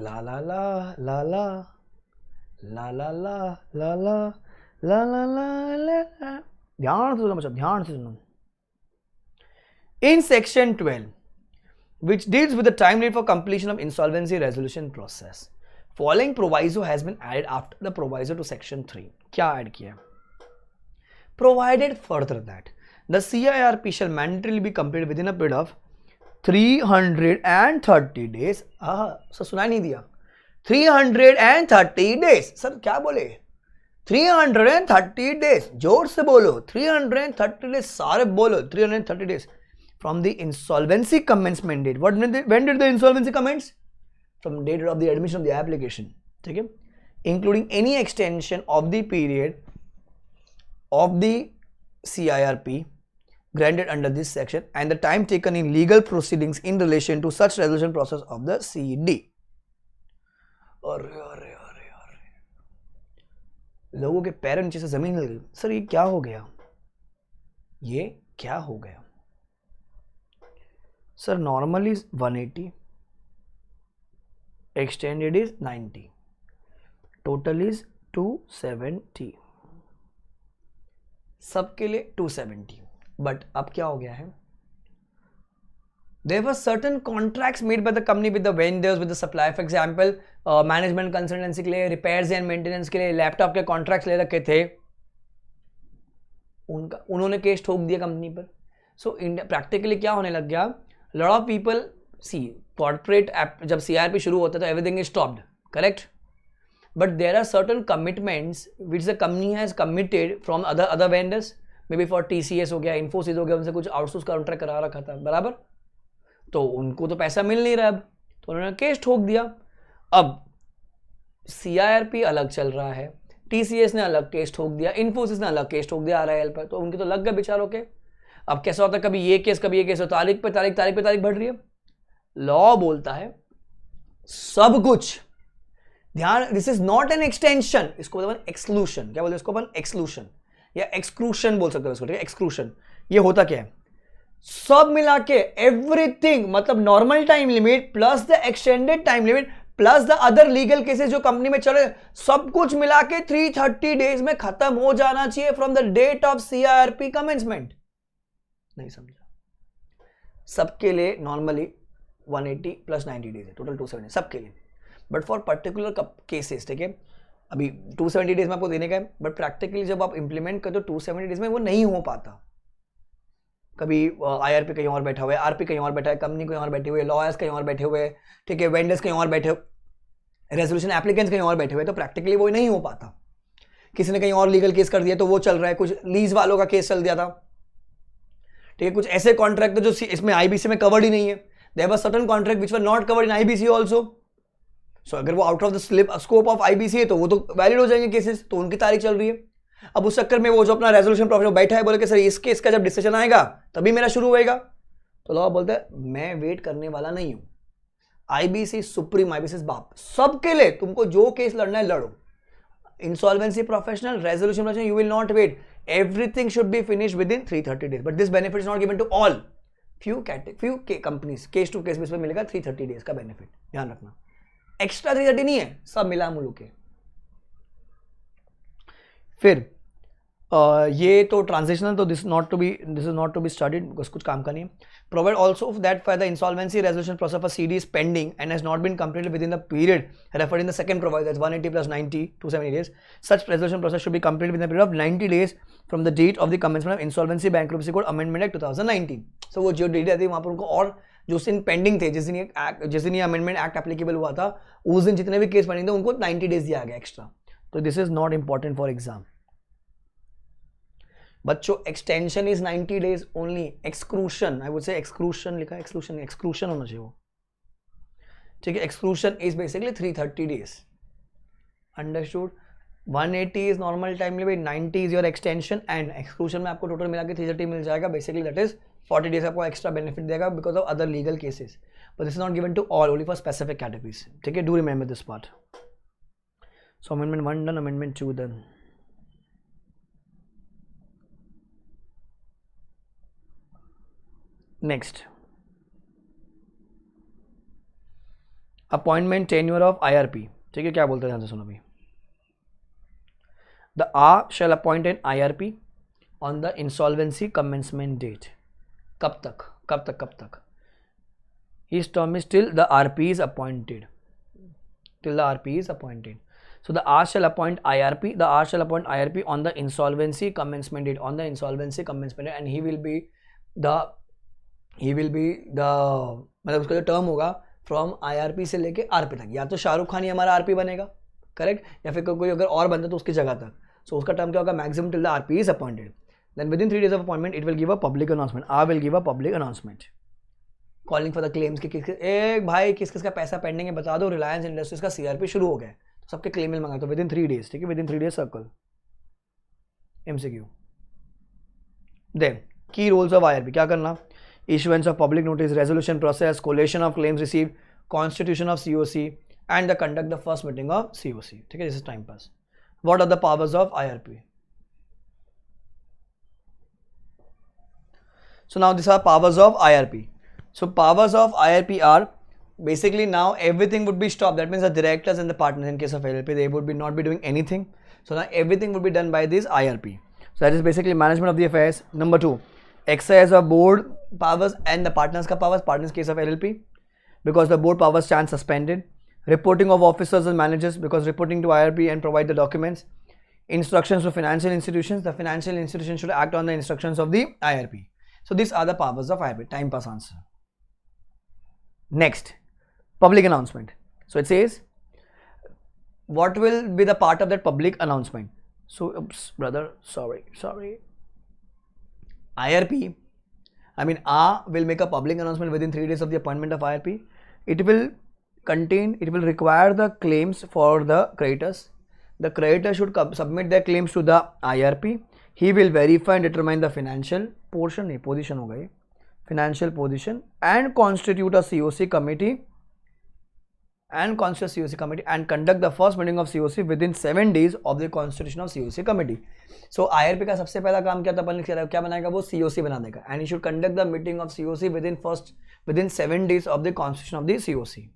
La la la la la la la la la la la la la la. ध्यान से सुनो बच्चों, ध्यान से सुनो. In section 12, which deals with the time limit for completion of insolvency resolution process, following proviso has been added after the proviso to section 3. क्या add किया? Provided further that the CIRP shall mandatorily be completed within a period of 330 days. Sir सुनाई नहीं दिया. 330 days. Sir क्या बोले? 330 days. जोर से बोलो. 330 days. सारे बोलो. 330 days from the insolvency commencement date. When did the insolvency commence? From date of the admission of the application. ठीक है, including any extension of the period of the CIRP granted under this section and the time taken in legal proceedings in relation to such resolution process of the CD. अरे लोगों के पैर नीचे से जमीन हिल गई. सर ये क्या हो गया? ये क्या हो गया? Sir normally 180, extended is 90, total is 270, सबके लिए 270. बट अब क्या हो गया है? There were certain contracts made by the company with the vendors, with the supplier. For example, management consultancy के लिए, repairs and maintenance के लिए लैपटॉप के कॉन्ट्रैक्ट्स ले रखे थे, उन्होंने केस ठोक दिया कंपनी पर. सो प्रैक्टिकली क्या होने लग गया? Lot of people see corporate जब CIRP शुरू होता है तो everything is stopped, correct. But there are certain commitments which the company has committed from other vendors, may be for TCS हो गया, इन्फोसिस हो गया, उनसे कुछ आउटसोर्स कॉन्ट्रैक्ट करा रखा था, बराबर. तो उनको तो पैसा मिल नहीं रहा अब, तो उन्होंने केस ठोक दिया. अब CIRP अलग चल रहा है, TCS ने अलग केस ठोक दिया, इन्फोसिस ने अलग केस ठोक दिया RIL पर, तो उनके तो लग गए बेचारों के. अब कैसा होता है, कभी ये केस कभी ये केस, तारीख पे तारीख बढ़ रही है. लॉ बोलता है सब कुछ, ध्यान, this is not an extension, इसको बोलते हैं एक्सक्लूशन। क्या बोलते हैं इसको अपन? एक्सक्लूशन या एक्सक्लूशन बोल सकते हैं इसको, ठीक है? एक्सक्लूशन ये होता क्या है? सब मिला के एवरीथिंग, मतलब normal time limit plus the extended time limit plus the other legal cases जो कंपनी में चले, सब कुछ मिला के 330 डेज में खत्म हो जाना चाहिए from the date of CIRP commencement. नहीं समझा? सबके लिए नॉर्मली 180 प्लस 90 डेज है, टोटल 270 सबके लिए। बट फॉर पर्टिकुलर केसेस, ठीक है, अभी 270 डेज में आपको देने का है, बट प्रैक्टिकली जब आप इंप्लीमेंट करते हो 270 डेज में वो नहीं हो पाता। कभी IRP कहीं और बैठा हुआ है, RP कहीं और बैठा है, कंपनी कहीं और बैठे हुए, लॉयर्स कहीं और बैठे हुए, ठीक है, वेंडर्स कहीं और बैठे, रेजोल्यूशन एप्लीकेंट्स कहीं और बैठे हुए, तो प्रैक्टिकली वो नहीं हो पाता। किसी ने कहीं और लीगल केस कर दिया तो वो चल रहा है, कुछ लीज वालों का केस चल दिया था, ठीक है, कुछ ऐसे कॉन्ट्रैक्ट जो इसमें IBC में कवर्ड ही नहीं है, there were certain contract which were not covered in IBC also. So अगर वो out of the scope of IBC है तो वो तो वैलिड हो जाएंगे केसेस, तो उनकी तारीख चल रही है। अब उस चक्कर में वो जो अपना रेजोल्यूशन प्रोफेसर बैठा है, बोले कि सर इस केस का जब डिसीजन आएगा तभी मेरा शुरू होएगा, तो लॉ बोलता है मैं वेट करने वाला नहीं हूं। IBC सुप्रीम, IBC बाप, सबके लिए तुमको जो केस लड़ना है लड़ो। Insolvency professional, resolution professional, you will not wait, everything should be finished within 330 days, but this benefit is not given to all, few companies, case to case base पे मिलेगा 330 डेज का benefit, ध्यान रखना। Extra 330 नहीं है, सब मिला मुलू के। फिर ये तो ट्रांजिशनल, तो this is not to be studied because कुछ काम का नहीं है। Provide also that for the insolvency resolution process for CD is pending and has not been completed within the period referred in the second provide, that's 180 plus 90 270 days. Such resolution process should be completed within the period of 90 days from the date of the commencement of insolvency bankruptcy code amendment act 2019। सो वो जो date है वहां पर उनको, और जो दिन pending थे, जिस दिन ये अमेंडमेंट एक्ट एप्लीकेबल हुआ था उस दिन जितने भी केस पेंडिंग थे उनको 90 डेज दिया गया एक्स्ट्रा। तो this is not important for exam बच्चों। Extension is 90 days only, exclusion, I would say exclusion लिखा है, एक्सक्लूशन होना चाहिए वो, ठीक है। Exclusion is basically 330 days, understood. 180 is normal time limit, 90 is your extension, and exclusion में आपको टोटल मिला के 330 मिल जाएगा। बेसिकली दैट इज 40 डेज आपको एक्स्ट्रा बेनिफिट देगा because of other legal cases, but this is not given to all, only for specific categories, ठीक है। Do remember this part. So amendment 1 done, amendment 2 done. Next, appointment tenure of IRP, ठीक है। क्या बोलते हैं ध्यान से सुनो अभी। The R shall appoint an IRP on the insolvency commencement date. कब तक? His term is till the RP is appointed. So the R shall appoint IRP. The R shall appoint IRP on the insolvency commencement date. And he will be the मतलब उसका जो term होगा from IRP से लेके RP तक, या तो शाहरुख खान ही हमारा RP बनेगा, करेक्ट, या फिर कोई अगर और बनता तो उसकी जगह तक। सो उसका टर्म क्या होगा? Maximum till the RP is appointed, then within 3 days of appointment it will give a public announcement. I will give a public announcement calling for the claims कि एक भाई किस किस का पैसा पेंडिंग है बता दो, रिलायंस इंडस्ट्रीज का CRP शुरू हो गया, तो सबके क्लेम मिल मंगा, तो विद इन 3 days, ठीक है, within 3 days circle MCQ। Then key roles of IRP क्या करना? Issuance of public notice, resolution process, collation of claims received, constitution of COC, and the conduct the first meeting of COC. ठीक है, this is time pass. What are the powers of IRP? So now these are powers of IRP. So powers of IRP are basically now everything would be stopped. That means the directors and the partners in case of LLP, they would not be doing anything. So now everything would be done by this IRP. So that is basically management of the affairs. Number 2. Exercise of board powers and the partners ka powers, partners case of LLP, because the board powers stand suspended. Reporting of officers and managers, because reporting to IRP and provide the documents. Instructions to financial institutions, the financial institution should act on the instructions of the IRP. So these are the powers of IRP. Time pass answer. Next, public announcement. So it says what will be the part of that public announcement. So oops brother, sorry. IRP, I mean R will make a public announcement within 3 days of the appointment of IRP. It will require the claims for the creditors. The creditor should submit their claims to the IRP. He will verify and determine the financial portion, position होगा ये, financial position and constitute a COC committee and conduct the first meeting of COC within 7 days of the constitution of COC committee. So IRP का सबसे पहला काम क्या था, अपन क्या बनाएगा, वो COC बना देगा, and he should conduct the meeting of COC within 7 days of the constitution of the COC.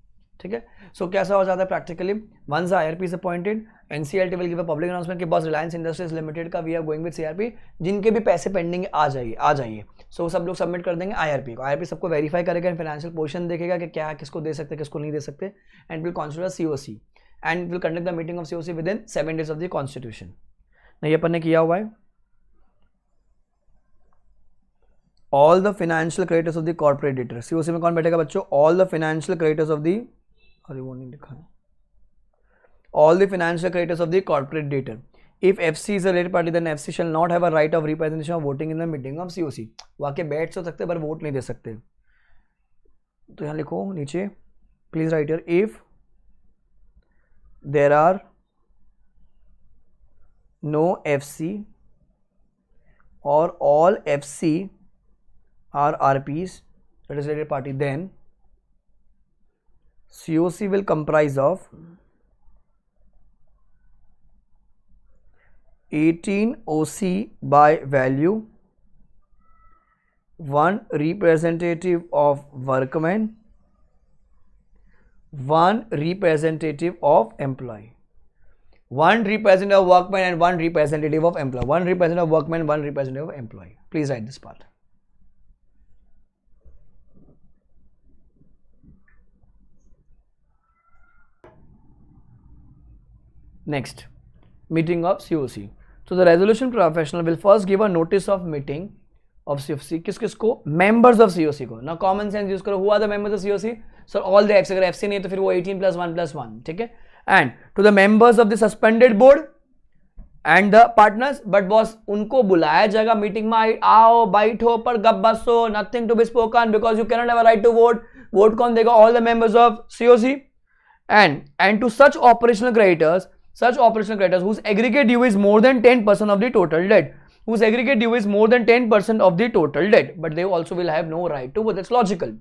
ठीक है. सो कैसा हो जाता है practically, once IRP is appointed, NCLT will give a public announcement कि बॉस रिलायंस इंडस्ट्रीज लिमिटेड का we are going with CRP, जिनके भी पैसे पेंडिंग आ जाइए. सो सब लोग सबमिट कर देंगे IRP को. IRP सबको वेरीफाई करेगा, फाइनेंशियल पोजीशन देखेगा कि क्या किसको दे सकते किसको नहीं दे सकते, and will consider COC and will conduct the meeting of COC with in 7 days of the constitution. नहीं अपन ने किया हुआ है. All the financial creditors of the corporate debtor. COC में कौन बैठेगा बच्चों, all the financial creditors of the, अरे वो नहीं लिखा है, all the financial creditors of the corporate debtor. If FC is a related party, then FC shall not have a right of representation of voting in the meeting of COC. वाके बैठ तो सकते पर वोट नहीं दे सकते. तो यहाँ लिखो नीचे, please right here, if there are no FC or all FC are RPs, that is related party, then COC will comprise of 18 OC by value, 1 representative of workman, 1 representative of employee. 1 representative of workman and 1 representative of employee. 1 representative of workman, 1 representative of employee. Please write this part. Next, meeting of COC. So the resolution professional will first give a notice of meeting of COC. किसको? Members of COC को. Now common sense use करो. Who are the members of COC? So all the FC. अगर FC नहीं है तो फिर वो 18 + 1 + 1. ठीक है. And to the members of the suspended board and the partners. But boss उनको बुलाया जाएगा मीटिंग में, आओ बैठो पर गप बसो, nothing to be spoken because you cannot have a right to vote. Vote कौन देगा? All the members of COC. And to such operational creditors whose aggregate due is more than 10% of the total debt, but they also will have no right to vote. That's logical.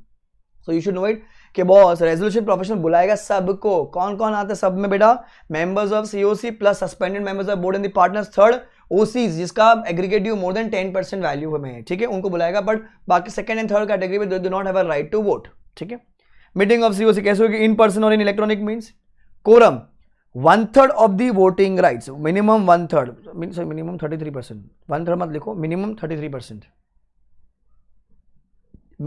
So you should know it कि boss resolution professional बुलाएगा सबको. कौन कौन आता है सब में बेटा? Members of COC plus suspended members of board and the partners. Third OCs जिसका aggregate due more than 10% value में है. ठीक है, उनको बुलाएगा. बट बाकी सेकंड एंड थर्ड कैटेगरी में they do not have a right to vote. ठीक है. मीटिंग ऑफ COC कैसे होगी? इन पर्सन और in electronic means. Quorum 1/3 of the voting rights, minimum 1/3, minimum 33%. 1/3 मत लिखो, minimum 33%.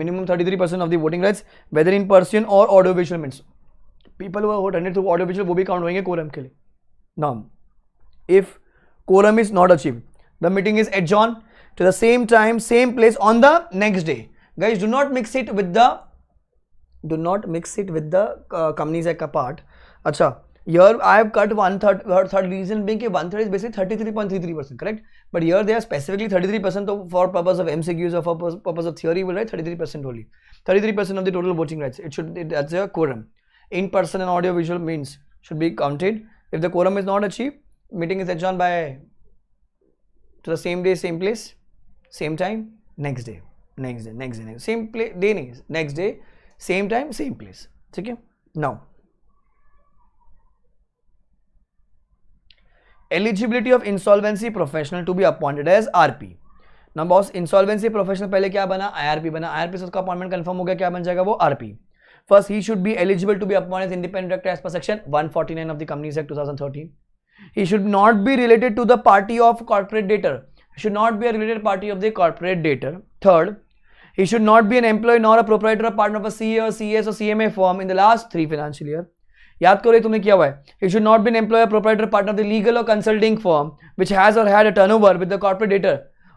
Minimum 33% of the voting rights, whether in person or audiovisual means. People who have attended through audiovisual वो भी count होंगे quorum के लिए. Now, if quorum is not achieved, the meeting is adjourned to the same time, same place on the next day. Guys, do not mix it with the Companies Act का part. अच्छा. Here I have cut 1/3. Third reason being कि 1/3 is basically 33.33%, correct? But here they are specifically 33%. So for purpose of MCQs or for purpose of theory, we'll write 33% only. 33% of the total voting rights. That's a quorum. In person and audio visual means should be counted. If the quorum is not achieved, meeting is adjourned to the same day, same place, same time, next day. Same place, day नहीं, next day, same time, same place. ठीक है? Now. Eligibility of insolvency professional to be appointed as RP. Now boss, insolvency professional पहले क्या बना? IRP बना. IRP से उसका appointment confirm हो गया, क्या बन जाएगा वो? RP. First, he should be eligible to be appointed as independent director as per section 149 of the Companies Act 2013. He should not be related to the party of corporate debtor. He should not be a related party of the corporate debtor. Third, he should not be an employee nor a proprietor or partner of a CA or CS or CMA firm in the last 3 financial year. याद करो तुमने किया हुआ है. He should not be an employer, proprietor, partner of the legal or consulting firm which has or had a turnover with the corporate debtor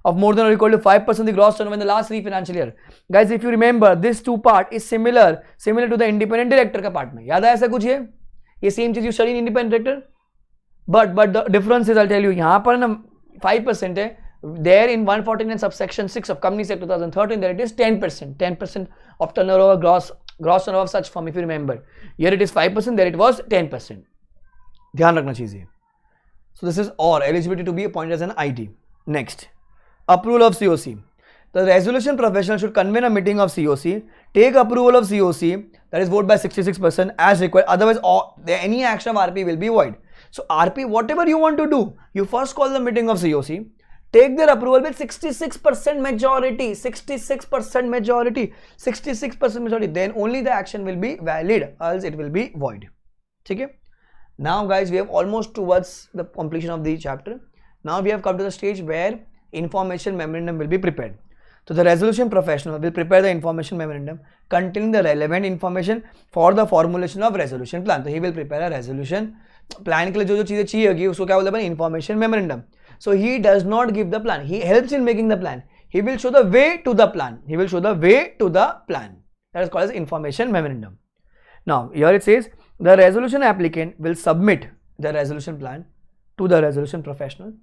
of more than or equal to 5% of the gross turnover in the last 3 financial year. Guys, if you remember, this two part is similar to the independent director का part में. याद है ऐसा कुछ ये same चीज you study in independent director, but the difference is I'll tell you. यहाँ पर ना 5% है. There in 149 subsection 6 of Companies Act 2013, there it is 10%. 10% of turnover gross turnover of such firm, if you remember. Here it is 5%, there it was 10%. ध्यान रखना चीज़ ये. So this is or eligibility to be appointed as an IT. Next, approval of COC. The resolution professional should convene a meeting of COC, take approval of COC, that is vote by 66% as required. Otherwise, any action of RP will be void. So RP, whatever you want to do, you first call the meeting of COC, take their approval with 66% majority, 66% majority, 66% majority. Then only the action will be valid, else it will be void. Okay. Now, guys, we have almost towards the completion of the chapter. Now we have come to the stage where information memorandum will be prepared. So the resolution professional will prepare the information memorandum containing the relevant information for the formulation of resolution plan. So he will prepare a resolution plan के लिए जो चीजें चाहिए होगी उसको क्या बोलते हैं information memorandum. So he does not give the plan. He helps in making the plan. He will show the way to the plan. He will show the way to the plan. That is called as information memorandum. Now here it says the resolution applicant will submit the resolution plan to the resolution professional.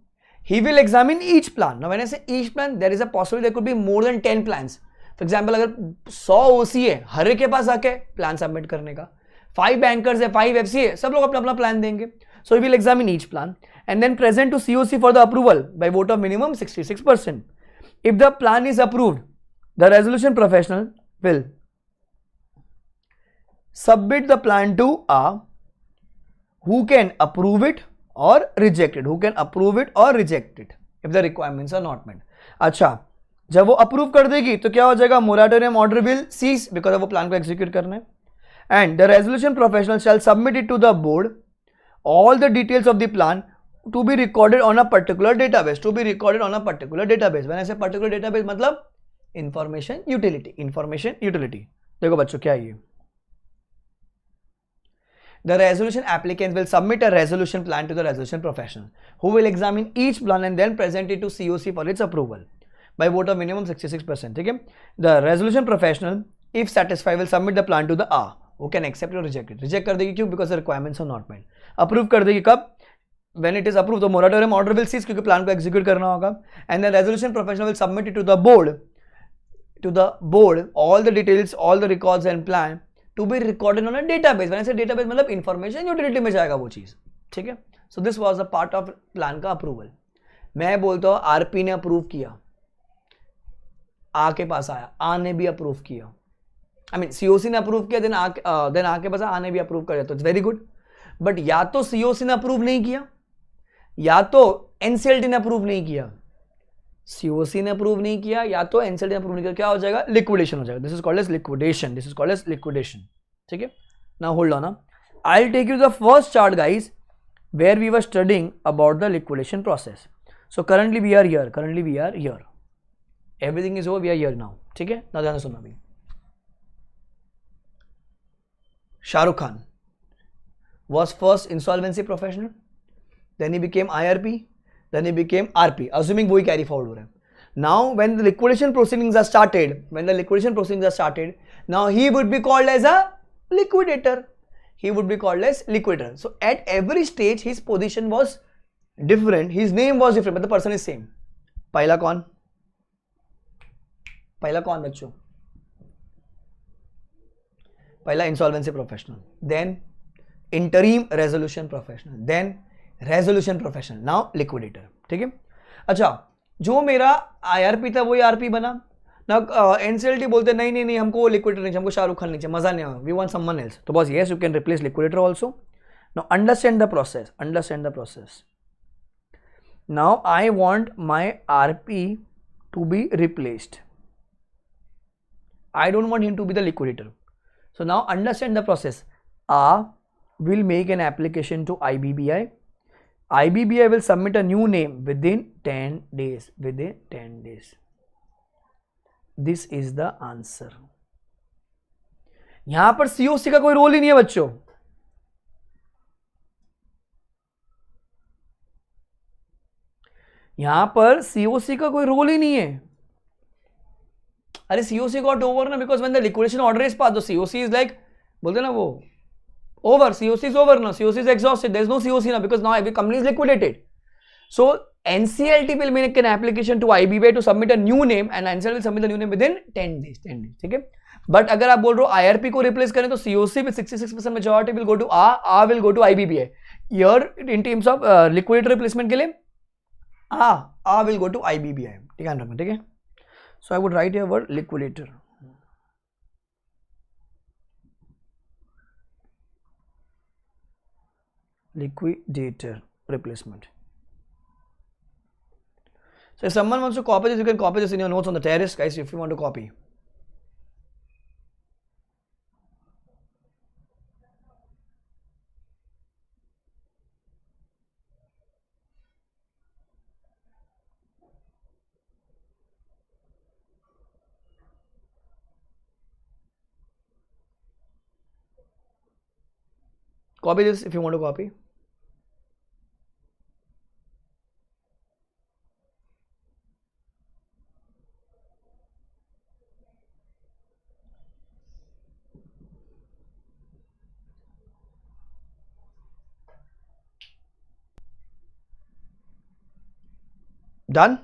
He will examine each plan. Now when I say each plan, there is a possibility there could be more than 10 plans. For example, अगर 100 OC है, हर एक के पास आके plan submit करने का, 5 bankers है, 5 FC है, सब लोग अपना अपना प्लान देंगे. So he will examine each plan and then present to COC for the approval by vote of minimum 66%. If the plan is approved, the resolution professional will submit the plan to A, who can approve it or reject it, who can approve it or reject it if the requirements are not met. अच्छा, जब वो approve कर देगी तो क्या हो जाएगा, moratorium order will cease because वो प्लान को एग्जीक्यूट करना है. And the resolution professional shall submit it to the board all the details of the plan to be recorded on a particular database, to be recorded on a particular database. When I say particular database मतलब information utility, information utility. देखो बच्चों क्या है ये. The resolution applicant will submit a resolution plan to the resolution professional, who will examine each plan and then present it to COC for its approval by vote of minimum 66%. ठीक है. The resolution professional, if satisfied, will submit the plan to the A, who can accept or reject it. Reject कर देगी क्यों? Because the requirements are not met. Approve कर देगी कब? When it is approved, the moratorium order will cease क्योंकि plan को execute करना होगा. And the resolution professional will submit it to the board, all the details, all the records and plan to be recorded on a database. When I say database मतलब information utility में जाएगा वो चीज. ठीक है. So this was a part of plan का approval. मैं बोलता हूँ आरपी ने अप्रूव किया, आ के पास आया, आ ने भी अप्रूव किया, आई मीन सीओसी ने अप्रूव किया, देन आ के पास आ ने भी अप्रूव कर दिया, तो इट्स वेरी गुड. बट या तो सीओसी ने अप्रूव नहीं किया या तो एनसीएलटी ने अप्रूव नहीं किया. सीओसी ने अप्रूव नहीं किया या तो एनसीएलटी ने अप्रूव नहीं किया, क्या हो जाएगा? लिक्विडेशन हो जाएगा. This is called as liquidation. This is called as liquidation. ठीक है. Now hold on. I will take you the first chart guys where we were studying about the liquidation process. So currently we are here, everything is over, we are here now. ठीक है. ना ध्यान से सुनना अभी. Shahrukh Khan was first insolvency professional, then he became IRP, then he became RP, assuming वही carry forward हो रहा है. Now when the liquidation proceedings are started, now he would be called as a liquidator. So at every stage his position was different, his name was different, but the person is same. पहला कौन बच्चों? पहला insolvency professional, then interim resolution professional, then resolution professional, now liquidator. ठीक है. अच्छा, जो मेरा IRP था वही आरपी बना ना. एनसीएलटी बोलते नहीं हमको वो लिक्विडेटर नहीं चाहिए, हमको शाहरुख खान नहीं चाहिए, मजा नहीं आया, वी वांट समवन एल्स. तो बस yes, you can replace liquidator also. Now understand the process. Now I want my RP to be replaced. I don't want him to be the liquidator. So now understand the process. A will make an application to IBBI. IBBI will submit a new name within 10 days. This is the answer. यहां पर COC का कोई role ही नहीं है बच्चों. यहां पर COC का कोई रोल ही नहीं है. अरे COC got over ना, because when the liquidation order is passed, the COC is like, बोलते ना वो over, COC is over now, COC is exhausted, there is no COC now because now every company is liquidated. So NCLT will make an application to IBBI to submit a new name and NCLT will submit the new name within 10 days. ठीक है. But अगर आप बोल रहे हो IRP को replace करें तो COC with 66% majority will go to A will go to IBBI. Here in terms of liquidator replacement के लिए A will go to IBBI. ध्यान रखना. ठीक है. So I would write here word liquidator. Liquidator replacement. So if someone wants to copy this, you can copy this in your notes on the terrace, guys, if you want to copy. Copy this if you want to copy. Done?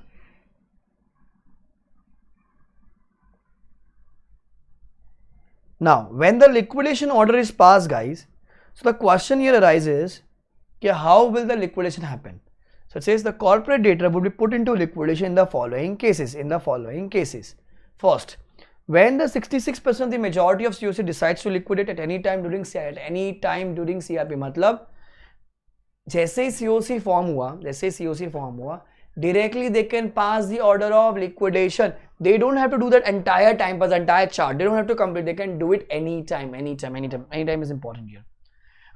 Now, when the liquidation order is passed, guys, so the question here arises, okay, how will the liquidation happen? So it says the corporate debtor would be put into liquidation in the following cases. First, when the 66% of the majority of COC decides to liquidate at any time during CRP, मतलब जैसे ही COC form हुआ, directly they can pass the order of liquidation. They don't have to do that entire time pass, entire chart. They don't have to complete. They can do it anytime. Anytime is important here.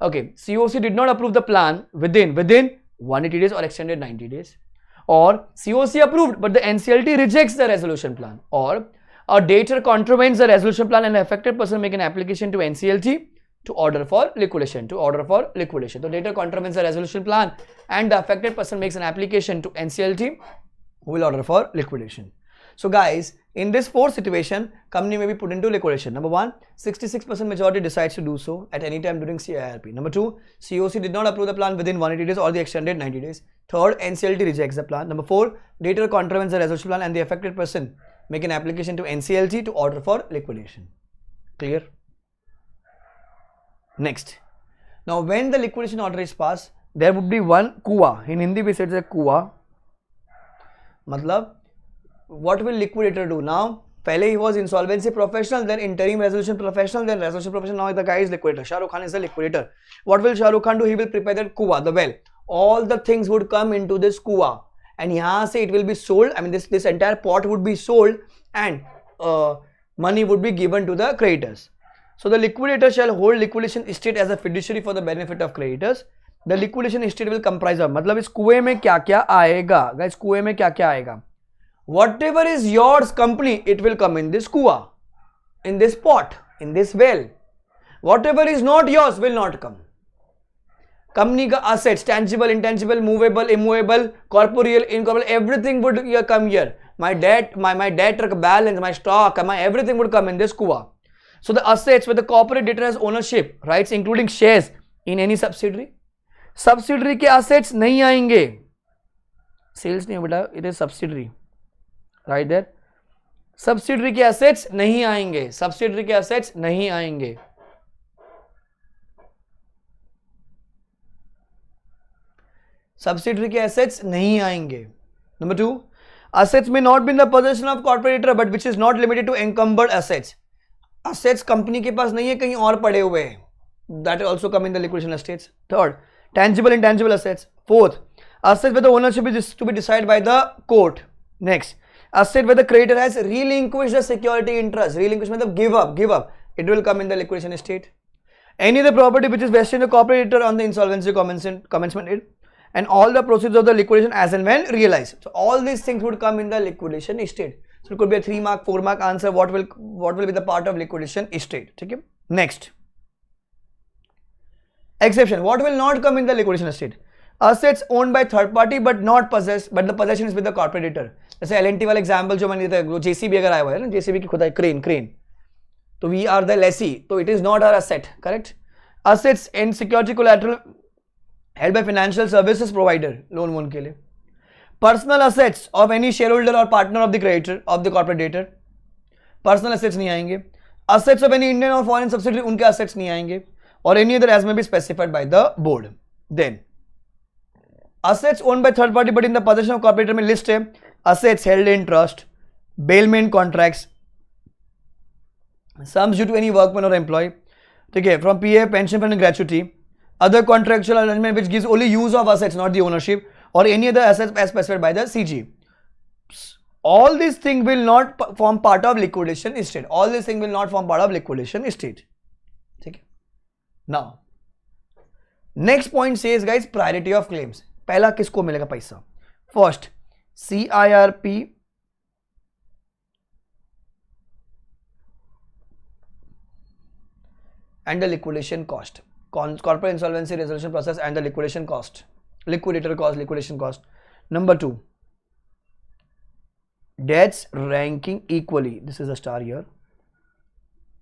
Okay, COC did not approve the plan within 180 days or extended 90 days. Or COC approved, but the NCLT rejects the resolution plan. Or a debtor contravenes the resolution plan and the affected person make an application to NCLT to order for liquidation. The debtor contravenes the resolution plan and the affected person makes an application to NCLT who will order for liquidation. So guys, in this fourth situation, company may be put into liquidation. Number 1, 66% majority decides to do so at any time during CIRP. Number 2, COC did not approve the plan within 180 days or the extended 90 days. Third, NCLT rejects the plan. Number 4, debtor contravenes the resolution plan and the affected person make an application to NCLT to order for liquidation. Clear? Next. Now when the liquidation order is passed, there would be one KUA. In Hindi we said it's a KUA. Matlab, what will liquidator do now? Pehle he was insolvency professional, then interim resolution professional, then resolution professional. Now the guy is liquidator. Shah Rukh Khan is the liquidator. What will Shah Rukh Khan do? He will prepare that KUA, the well. All the things would come into this KUA, and yahan se it will be sold. I mean, this entire pot would be sold, and money would be given to the creditors. So the liquidator shall hold liquidation estate as a fiduciary for the benefit of creditors. The liquidation estate will comprise of, मतलब इस कुएं में क्या क्या आएगा, guys, कुएं में क्या क्या आएगा? Whatever is yours company, it will come in this kuwa, in this pot, in this well. Whatever is not yours will not come. Company ka assets, tangible, intangible, movable, immovable, corporeal, incorporeal, everything would come here. My debt, my debt balance, my stock, my everything would come in this kuwa. So the assets where the corporate debtor has ownership rights, including shares in any subsidiary. Subsidiary के assets नहीं आएंगे. Sales नहीं बेटा, it is subsidiary. Right there. Subsidiary के assets नहीं आएंगे. Subsidiary के assets नहीं आएंगे. Subsidiary के assets नहीं आएंगे. Number 2, assets may not be in the possession of corporate debtor, but which is not limited to encumbered assets. Assets company के पास नहीं है, कहीं और पड़े हुए हैं. That will also come in the liquidation estates. Third, tangible, intangible assets. Fourth, assets where the ownership is to be decided by the court. Next, asset where the creditor has relinquished the security interest. Relinquish means give up. It will come in the liquidation estate. Any other property which is vested in the corporate debtor on the insolvency commencement date, and all the proceeds of the liquidation as and when realized. So all these things would come in the liquidation estate. So it could be a 3 mark, 4 mark answer. What will be the part of liquidation estate? Okay. Next. Exception. What will not come in the liquidation estate? Assets owned by third party but not possessed, but the possession is with the corporate debtor. जैसे L&T वाला example जो मैंने दिया था, JCB अगर आया हुआ है ना, JCB की खुदाई crane, तो we are the lessee, तो it is not our asset, correct? Assets and security collateral held by financial services provider, loan के लिए. Personal assets of any shareholder or partner of the creditor of the corporate debtor. Personal assets नहीं आएंगे. Assets of any Indian or foreign subsidiary, उनके assets नहीं आएंगे. Or any other as may be specified by the board. Then assets owned by third party but in the possession of corporate में list है. Assets held in trust, bailment contracts, sums due to any workman or employee, okay, from PF, pension fund and gratuity, other contractual arrangement which gives only use of assets, not the ownership, or any other assets as specified by the CG. All these things will not form part of liquidation estate. All these things will not form part of liquidation estate. Okay. Now, next point says guys priority of claims. पहला किसको मिलेगा पैसा? First, CIRP and the liquidation cost. Corporate insolvency resolution process and the liquidation cost. Liquidator cost, liquidation cost. Number 2, debts ranking equally. This is a star here.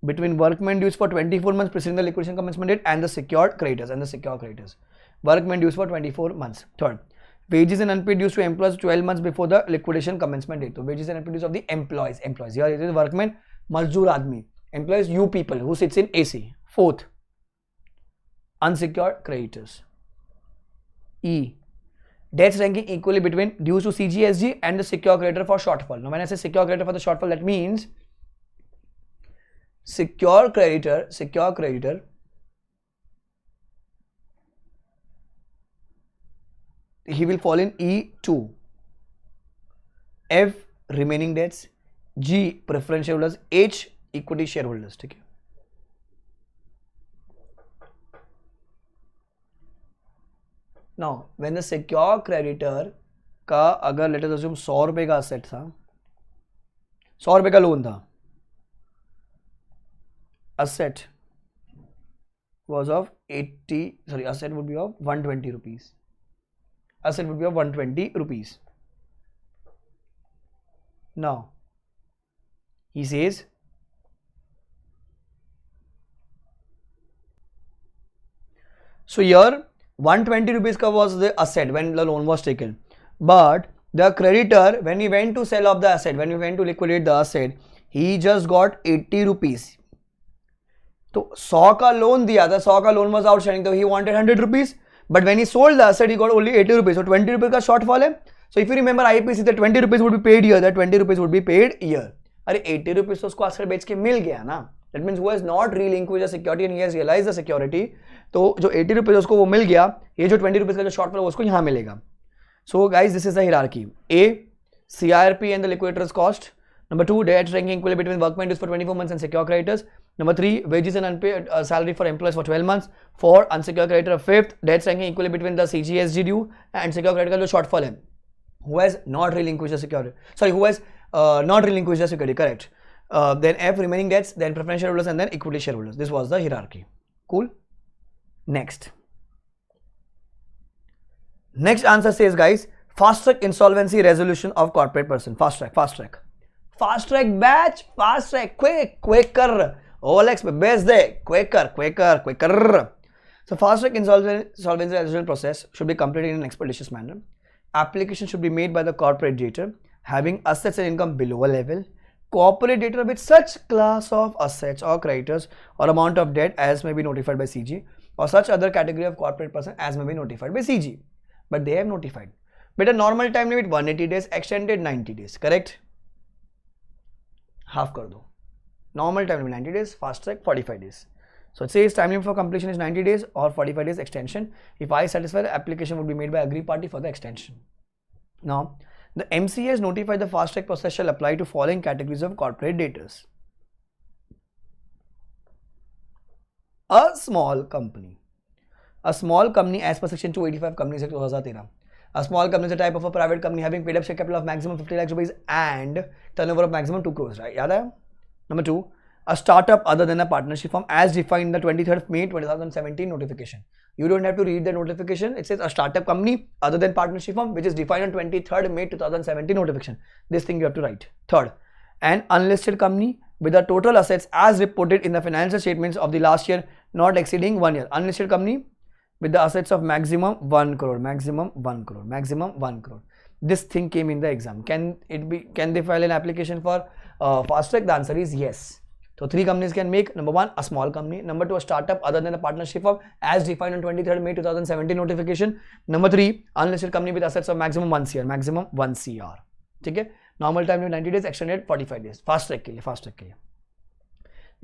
Between workmen dues for 24 months preceding the liquidation commencement date and the secured creditors. Workmen dues for 24 months. Third, wages and unpaid dues to employees 12 months before the liquidation commencement date. So wages and unpaid dues of the employees. Here it is workmen, mazdoor admi. Employees, you people who sits in AC. Fourth, unsecured creditors. E, debts ranking equally between dues to CGSG and the secure creditor for shortfall. Now when I say secure creditor for the shortfall, that means secure creditor, he will fall in E2. F, remaining debts. G, preference shareholders. H, equity shareholders. ठीक है. Now, when the secure creditor का अगर let us assume 100 रुपए का asset था, 100 रुपए का loan था, asset was of 80, sorry, asset would be of 120 rupees. Asset would be of 120 rupees. Now, he says, so here 120 rupees ka was the asset when the loan was taken, but the creditor, when he went to sell off the asset, when he went to liquidate the asset, he just got 80 rupees. तो 100 का loan दिया था, 100 का loan was outstanding, so he wanted 100 rupees, but when he sold the asset he got only 80 rupees, so 20 rupees का shortfall है. So if you remember IPC, the 20 rupees would be paid here, that 20 rupees would be paid here. अरे 80 rupees तो उसको asset बेच के मिल गया ना. That means who has not relinquished the security and he has realized the security, तो जो 80 rupees उसको वो मिल गया, ये जो 20 rupees का जो shortfall है उसको यहाँ मिलेगा. So guys, this is the hierarchy. A, CIRP and the liquidator's cost. Number 2, debt ranking equally between workmen dues for 24 months and secure creditors. Number 3, wages and unpaid salary for employees for 12 months. 4, unsecured creditor. 5th, debts ranking equally between the CGSG due and secure creditor का जो shortfall है. Who has not relinquished the security? Sorry, who has not relinquished the security? Correct. Then F, remaining debts. Then preferential shareholders, and then equity shareholders. This was the hierarchy. Cool. Next answer says, guys, fast track insolvency resolution of corporate person. Fast track batch, fast track, quicker. OLX पे बेच दे, quicker. So fast track insolvency resolution process should be completed in an expeditious manner. Application should be made by the corporate debtor having assets and income below a level. Corporate debtor with such class of assets or creditors or amount of debt as may be notified by CG, or such other category of corporate person as may be notified by CG. But they have notified. But a normal time limit 180 days, extended 90 days. Correct? Half कर दो. Normal time limit 90 days, fast track 45 days. So it says time limit for completion is 90 days or 45 days extension. If I satisfy, the application would be made by agreed party for the extension. Now, the MCA has notified the fast track process shall apply to following categories of corporate debtors. A small company. A small company as per section 285 Companies Act 2013. A small company is a type of a private company having paid up share capital of maximum 50 lakhs rupees and turnover of maximum 2 crores. Right? याद है? Number 2, a startup other than a partnership firm as defined in the 23rd May 2017 notification. You don't have to read the notification. It says a startup company other than partnership firm which is defined on 23rd May 2017 notification. This thing you have to write. Third, an unlisted company with the total assets as reported in the financial statements of the last year not exceeding 1 year. Unlisted company with the assets of maximum 1 crore. This thing came in the exam. Can they file an application for fast track? The answer is yes. So 3 companies can make. Number 1, a small company. Number 2, a startup other than a partnership firm as defined on 23rd May 2017 notification. Number 3, unlisted company with assets of maximum 1 CR. ठीक है? Normal time limit 90 days, extended 45 days. Fast track के लिए, fast track के लिए.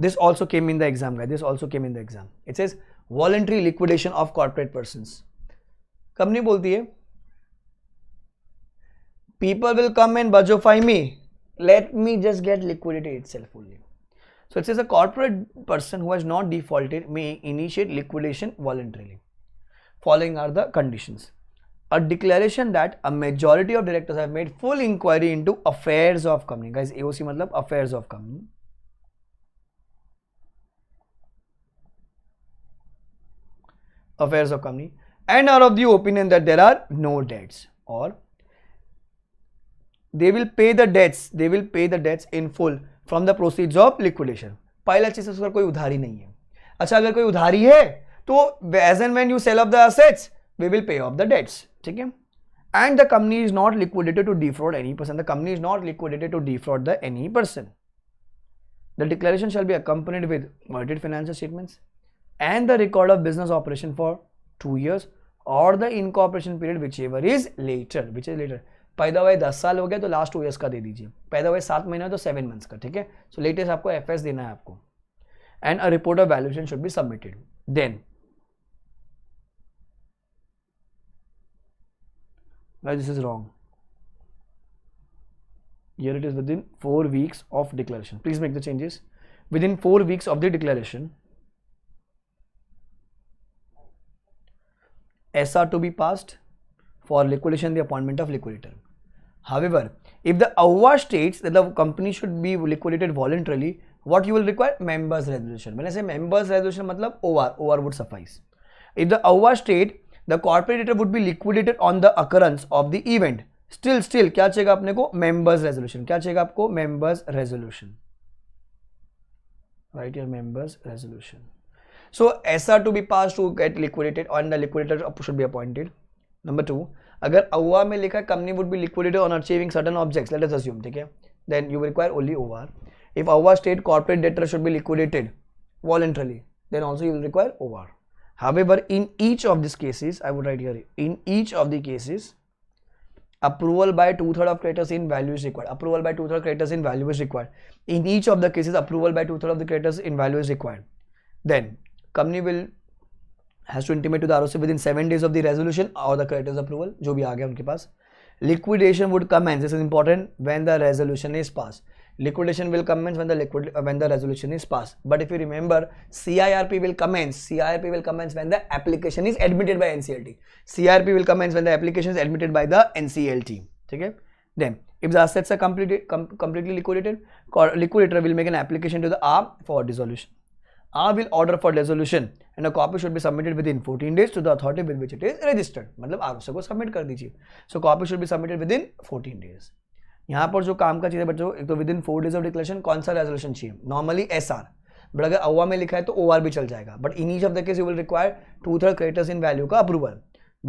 This also came in the exam, guys. This also came in the exam. It says voluntary liquidation of corporate persons. Company बोलती है people will come and budgetify me. Let me just get liquidated itself only. So it says a corporate person who has not defaulted may initiate liquidation voluntarily. Following are the conditions. A declaration that a majority of directors have made full inquiry into affairs of company. Guys, AOC मतलब affairs of company. Affairs of company and are of the opinion that there are no debts, or they will pay the debts in full from the proceeds of liquidation. पहला चीज उसका कोई उधारी नहीं है. अच्छा, अगर कोई उधारी है तो as and when you sell off the assets we will pay off the debts. ठीक है. And the company is not liquidated to defraud any person. The company is not liquidated to defraud the any person. The declaration shall be accompanied with audited financial statements and the record of business operation for 2 years or the incorporation period whichever is later. Which is later. पैदा हुए 10 साल हो गया तो last 2 years का दे दीजिए. पैदा हुए 7 महीना तो 7 months का. ठीक है. सो लेटेस्ट आपको एफएस देना है आपको. And a report of valuation should be submitted. Then this is wrong. Here it is within 4 weeks of declaration. Please make the changes. Within 4 weeks of the declaration, SR to be passed for liquidation, the appointment of liquidator. However, if the AUA states that the company should be liquidated voluntarily, what you will require? Members resolution. When I say members resolution, matlab OR would suffice. If the AUA state the corporate debtor would be liquidated on the occurrence of the event, still क्या चाहिएगा अपने को? Members resolution. क्या चाहिएगा आपको? Members resolution. Write your members resolution. So SR to be passed to get liquidated and the liquidator should be appointed. Number 2, अगर AUA में लिखा है company would be liquidated on achieving certain objects, let us assume, ठीक है, then you will require only OR. If AUA state corporate debtor should be liquidated voluntarily, then also you will require OR. However, in each of these cases, I would write here, in each of the cases, approval by 2/3 of creditors in value is required. Approval by 2/3 creditors in value is required. In each of the cases, approval by 2/3 of the creditors in value is required. Then, company has to intimate to the ROC within 7 days of the resolution or the creditors approval, जो भी आ गया उनके पास. Liquidation would commence, this is important, when the resolution is passed. Liquidation will commence when the resolution is passed. But if you remember, CIRP will commence when the application is admitted by NCLT. CIRP will commence when the application is admitted by the NCLT. Okay? Then, if the assets are completely liquidated, liquidator will make an application to the R for dissolution. R will order for dissolution and a copy should be submitted within 14 days to the authority with which it is registered. मतलब ROC को submit कर दीजिए. So copy should be submitted within 14 days. यहाँ पर जो काम का चीज़ है बच्चों, एक तो with in 4 days of declaration कौन सा रेजोल्यूशन चाहिए? नॉर्मली SR, बट अगर AUA में लिखा है तो OR भी चल जाएगा. But in each of the case you will require 2/3 creditors in value का approval.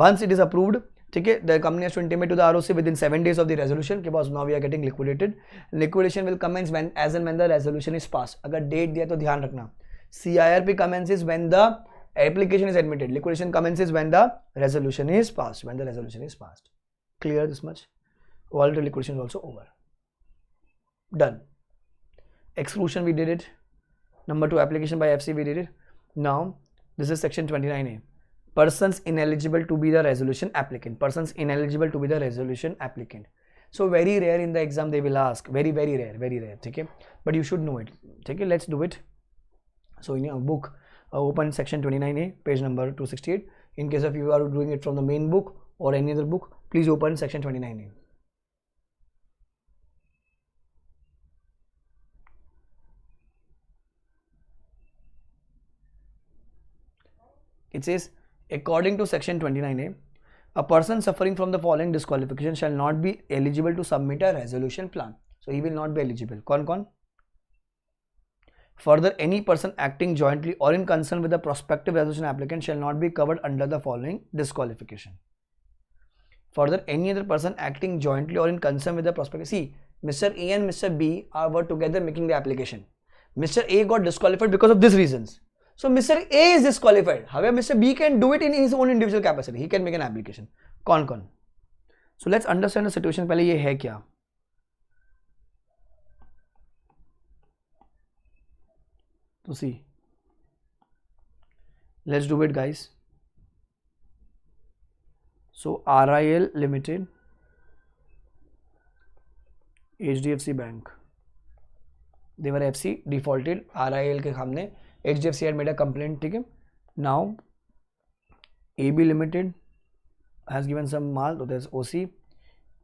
Once it is approved, ठीक है, the company has to intimate to the ROC within 7 days of the resolution के बाद now we are getting liquidated. Liquidation will commence when as and when the resolution is pass. अगर date दिया तो ध्यान रखना, CIRP commences when the application is admitted. Liquidation commences when the resolution is passed. Clear this much? Voluntary liquidation is also over. Done. Exclusion we did it. Number 2, application by FC we did it. Now this is section 29A. Persons ineligible to be the resolution applicant. So very rare in the exam they will ask. Very rare. Okay? But you should know it. Okay? Let's do it. So in your book, open section 29A, page number 268. In case of you are doing it from the main book or any other book, please open section 29A. It says, according to section 29A, a person suffering from the following disqualification shall not be eligible to submit a resolution plan. So he will not be eligible. कौन? Further, any person acting jointly or in concern with the prospective resolution applicant shall not be covered under the following disqualification. Further, any other person acting jointly or in concern with the prospective. See, Mr. A and Mr. B were together making the application. Mr. A got disqualified because of these reasons. So Mr. A is disqualified. However, Mr. B can do it in his own individual capacity. He can make an application. कौन? So let's understand the situation. पहले ये है क्या? to see. Let's do it, guys. So RIL Limited, HDFC Bank, they were FC, defaulted. RIL के सामने HDFC had made a complaint. ठीक है. Now AB Limited has given some mal, so there's OC.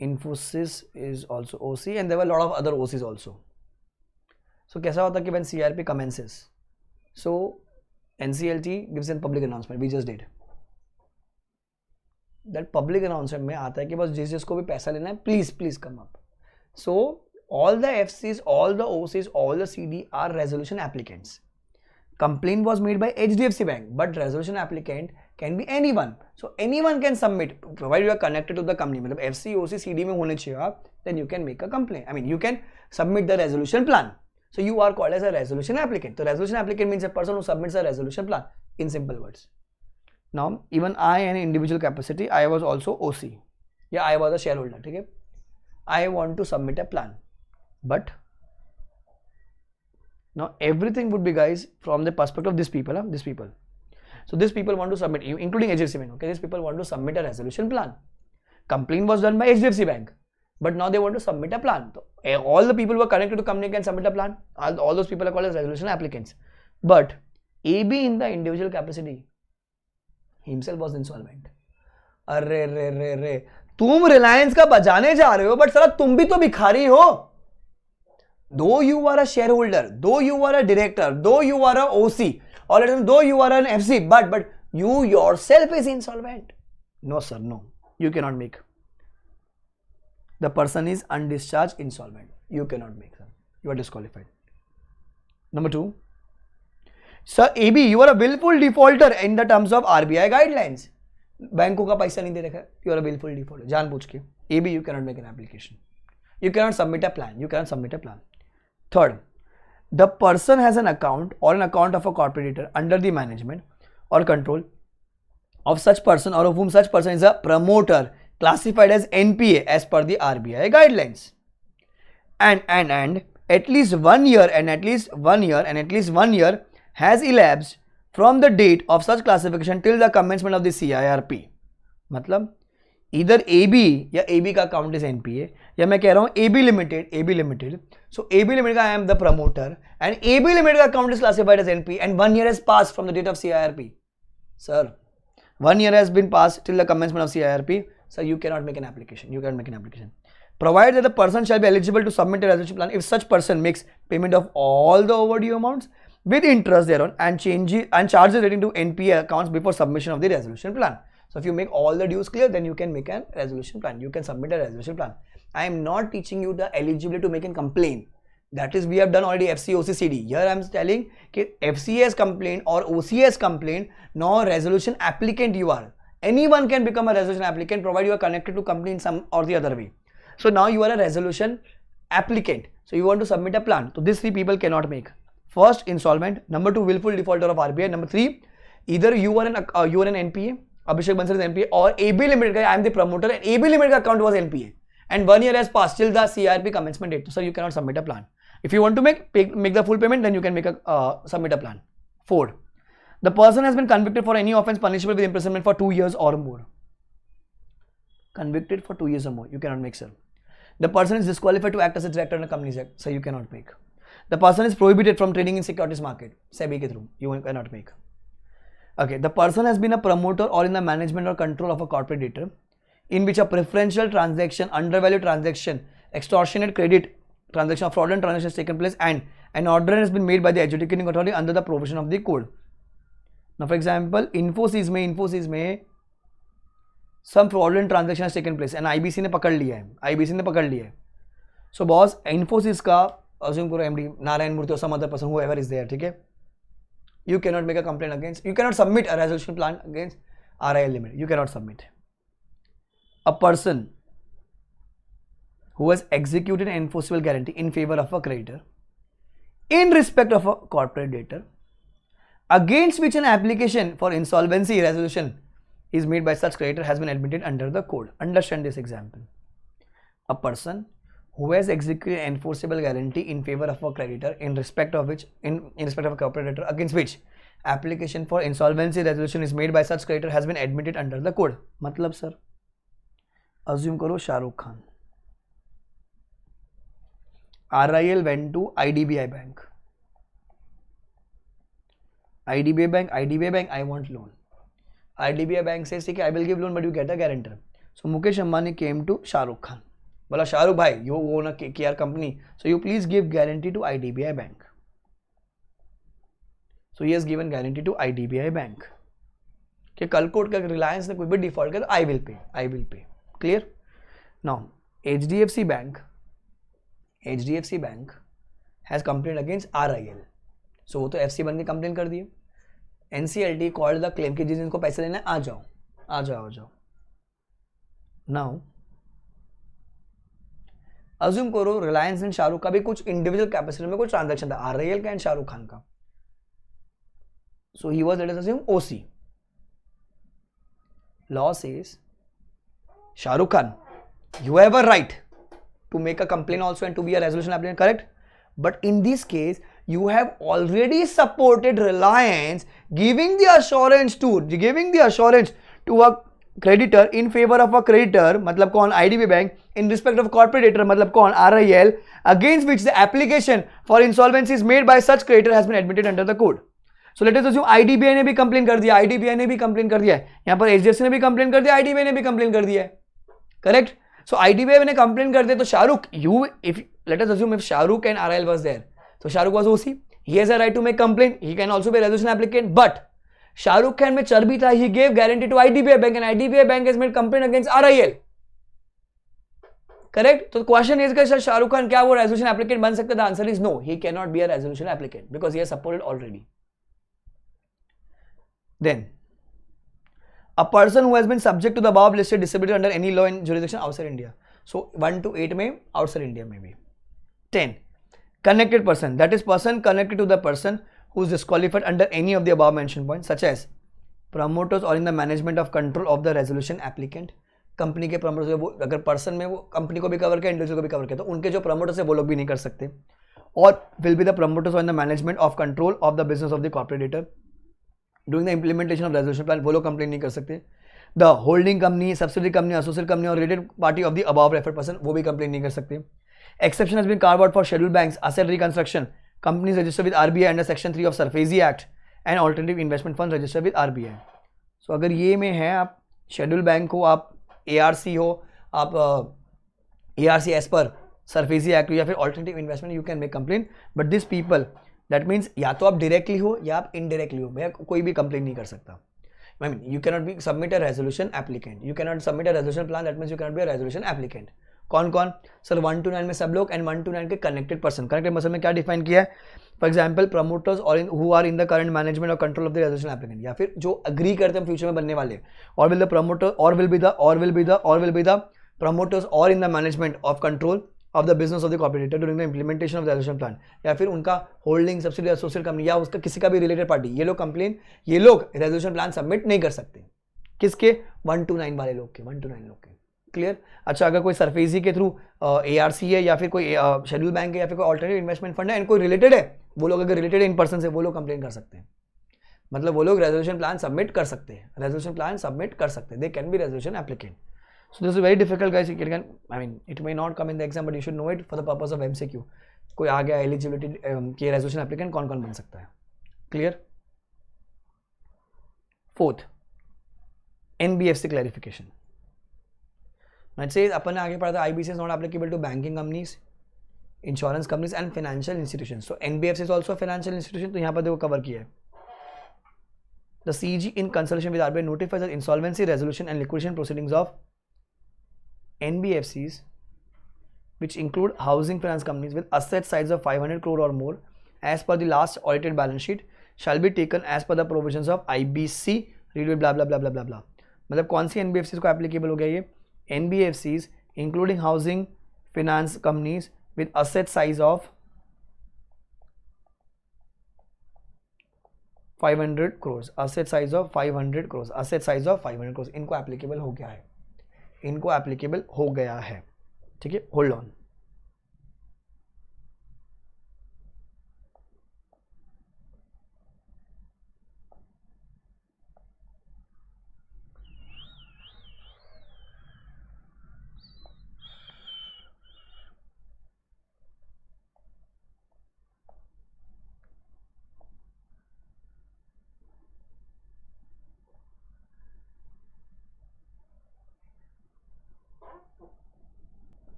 Infosys is also OC, and there were a lot of other OCs also. So कैसा होता है कि when CRP commences, so NCLT gives a public announcement. We just did. That public announcement में आता है कि बस जिसको भी पैसा लेना है, please come up. So all the FCs, all the OCs, all the CD are resolution applicants. Complaint was made by HDFC Bank, but resolution applicant can be anyone. So anyone can submit, provided you are connected to the company. मतलब FC, OC, CD में होने चाहिए आप, then you can make a complaint. I mean, you can submit the resolution plan. So you are called as a resolution applicant. So resolution applicant means a person who submits a resolution plan. In simple words. Now, even I, in individual capacity, I was also OC. Yeah, I was a shareholder. Okay? I want to submit a plan, but now everything would be, guys, from the perspective of these people. These people. So these people want to submit, including HDFC Bank. Okay, these people want to submit a resolution plan. Complaint was done by HDFC Bank, but now they want to submit a plan. So, all the people who are connected to company can submit a plan. All those people are called as resolution applicants. But AB in the individual capacity himself was insolvent. अरे रे रे रे, तुम रिलायंस का बजाने जा रहे हो, but साला तुम भी तो भिखारी हो. Though you are a shareholder, though you are a director, though you are a OC, or though you are an FC, but you yourself is insolvent. No sir, no. You cannot make. The person is undischarged insolvent. You cannot make them. You are disqualified. Number 2. Sir AB, you are a willful defaulter in the terms of RBI guidelines. बैंकों का पैसा नहीं दे रखा है. You are a willful defaulter. जानबूझ के. AB, you cannot make an application. You cannot submit a plan. You cannot submit a plan. Third, the person has an account or an account of a corporator under the management or control of such person or of whom such person is a promoter classified as NPA as per the RBI guidelines. And at least 1 year and at least 1 year and at least 1 year has elapsed from the date of such classification till the commencement of the CIRP. मतलब either AB या AB का account is NPA या मैं कह रहा हूँ AB Limited. So AB Limited I am the promoter and AB Limited account is classified as NPA and 1 year has passed from the date of CIRP. Sir, 1 year has been passed till the commencement of CIRP. So you cannot make an application. You cannot make an application. Provided that the person shall be eligible to submit a resolution plan if such person makes payment of all the overdue amounts with interest thereon and charges relating to NPA accounts before submission of the resolution plan. So if you make all the dues clear, then you can make a resolution plan. You can submit a resolution plan. I am not teaching you the eligibility to make a complaint. That is, we have done already FC, OC, CD. Here I am telling that FC has complained or OC has complained. Now resolution applicant you are. Anyone can become a resolution applicant provided you are connected to company in some or the other way. So now you are a resolution applicant. So you want to submit a plan. So these 3 people cannot make. First, insolvent. Number 2, willful defaulter of RBI. Number 3, either you are an NPA, Abhishek Bansal is NPA, or AB Limited. I am the promoter and AB Limited account was NPA. And 1 year has passed till the CIRP commencement date. So you cannot submit a plan. If you want to make the full payment, then you can make submit a plan. 4. The person has been convicted for any offence punishable with imprisonment for 2 years or more. Convicted for 2 years or more. You cannot make, sir. The person is disqualified to act as a director in a company's act. So you cannot make. The person is prohibited from trading in securities market. SEBI ke through. You cannot make. Okay. The person has been a promoter or in the management or control of a corporate debtor in which a preferential transaction, undervalue transaction, extortionate credit transaction, fraudulent transaction has taken place and an order has been made by the adjudicating authority under the provision of the code. Now, for example, Infosys में some fraudulent transaction has taken place and IBC ने पकड़ लिया है. So boss, Infosys का assume करो MD Narayan Murthy or some other person, whoever is there, ठीक है? You cannot make a complaint against. You cannot submit a resolution plan against RIL Limited. You cannot submit. A person who has executed an enforceable guarantee in favor of a creditor in respect of a corporate debtor against which an application for insolvency resolution is made by such creditor has been admitted under the code. Understand this example. A person who has executed enforceable guarantee in favor of a creditor in respect of which in respect of a corporate debtor against which application for insolvency resolution is made by such creditor has been admitted under the code. मतलब sir assume करो Shahrukh Khan, RIL went to IDBI bank. IDBI bank, I want loan. IDBI bank says ठीक है, I will give loan but you get a guarantor. So Mukesh Ambani came to Shahrukh Khan. बोला शाहरुख भाई, you own a KR company, so you please give guarantee to IDBI bank. So he has given guarantee to IDBI bank कि कल court का रिलायंस ने कोई भी default किया तो I will pay. Clear? Now HDFC bank has complained against RIL. So वो तो FC बन के कंप्लेन कर दिए. NCLT called the claim कि जिनको पैसे लेना है आ जाओ. Now अज्यूम करो रिलायंस एंड शाहरुख का भी कुछ इंडिविजुअल कैपेसिटी में कुछ ट्रांजैक्शन था, RIL का एंड शाहरुख खान का. So he was, let us assume, OC. Law says, Shahrukh Khan, you have a right to make a complaint also and to be a resolution applicant, correct? But in this case, you have already supported Reliance, giving the assurance to a creditor in favor of a creditor, मतलब कौन, IDBI bank, in respect of corporate debtor, मतलब कौन, RIL, against which the application for insolvency is made by such creditor has been admitted under the code. So let us assume IDBI ने भी complain कर दिया, यहाँ पर HDFC ने भी कंप्लेन कर दिया, IDBI ने भी कंप्लेन कर दिया है, करेक्ट? So IDBI ने कंप्लेन कर दिया तो Shahrukh, let us assume if Shahrukh and RIL was there, so Shahrukh was OC, he has a right to make complaint, he can also be a resolution applicant, but Shahrukh Khan में चर्बी था, he gave guarantee to IDBI bank and IDBI bank has made complaint against RIL, correct? तो question is कि शाहरुख खान क्या वो resolution applicant बन सकता है? The answer is no, he can not be a resolution applicant because he has supported already. Then, a person who has been subject to the above listed disability under any law in jurisdiction outside India. So 1 to 8 में outside India में भी. 10. Connected person, that is person connected to the person who is disqualified under any of the above mentioned points, such as promoters or in the management of control of the resolution applicant. Company के promoters वो अगर person में वो company को भी cover किया, individual को भी कवर किया, तो उनके जो प्रमोटर्स है वो लोग भी नहीं कर सकते. और विल बी द प्रमोटर्स और in the management of control of the business of the corporate debtor doing the implementation of resolution plan, वो लोग कंप्लेन नहीं कर सकते. The holding company, subsidiary company, associate company और related party of the above referred person, वो भी complain नहीं कर सकते. Exception has been carved out for scheduled banks, asset reconstruction companies registered with RBI under section 3 of SARFAESI act and alternative investment fund registered with RBI. So अगर ये में है, आप शेड्यूल्ड बैंक हो, आप ARC हो, आप ARC as per SARFAESI act या फिर alternative investment, you can make complain. But this people, that means या तो आप डायरेक्टली हो या आप इनडायरेक्टली हो, भैया कोई भी कंप्लेन नहीं कर सकता. I mean, you cannot be submit a resolution applicant. You cannot submit a resolution plan. That means you cannot be a resolution applicant. कौन कौन सर? 1 to 9 में सब लोग एंड 1 to 9 के कनेक्टेड पर्सन. कनेक्टेड पर्सन में क्या define किया है? फॉर एग्जाम्पल प्रमोटर्स और who are in the current management और control of the resolution applicant, या फिर जो अग्री करते हैं फ्यूचर में बनने वाले, और विल द प्रमोटर और विल बी द प्रमोटर्स और in the management of control of the business of the corporate during the implementation of the resolution plan, या फिर उनका होल्डिंग सब्सिडी एसोसिएट कंपनी या उसका किसी का भी रिलेटेड पार्टी, ये लोग रेजोल्यूशन प्लान सबमिट नहीं कर सकते. किसके? 1 to 9 वाले लोग के, 1 to 9 लोग के. क्लियर? अच्छा, अगर कोई सरफेसी के थ्रू ARC है या फिर कोई शेड्यूल बैंक है या फिर कोई अल्टरनेटिव इन्वेस्टमेंट फंड है एंड कोई रिलेटेड है, वो लोग अगर रिलेटेड है इन पर्सन से, वो लोग कंप्लेन कर सकते हैं. मतलब वो लोग रेजोल्यूशन प्लान सबमिट कर सकते हैं, they can be resolution applicant. So this is very difficult guys. I mean it may not come in the exam but you should know it for the purpose of MCQ. कोई आ गया eligibility के resolution applicant कौन कौन बन सकता है. Clear? 4th, NBFC clarification. It says अपन ने आगे पढ़ा था IBC is not applicable to banking companies, insurance companies and financial institutions. So NBFC is also a financial institution. तो यहाँ पर देखो कवर किया है. The CG in consultation with RBI notifies the insolvency resolution and liquidation proceedings of NBFCs which include housing finance companies with asset size of 500 crore or more as per the last audited balance sheet shall be taken as per the provisions of IBC read with blah blah blah blah blah blah. मतलब कौन सी NBFCs को applicable हो गया ये? NBFCs including housing finance companies with asset size of 500 crores, asset size of 500 crores, इनको applicable हो गया है, ठीक है. Hold on.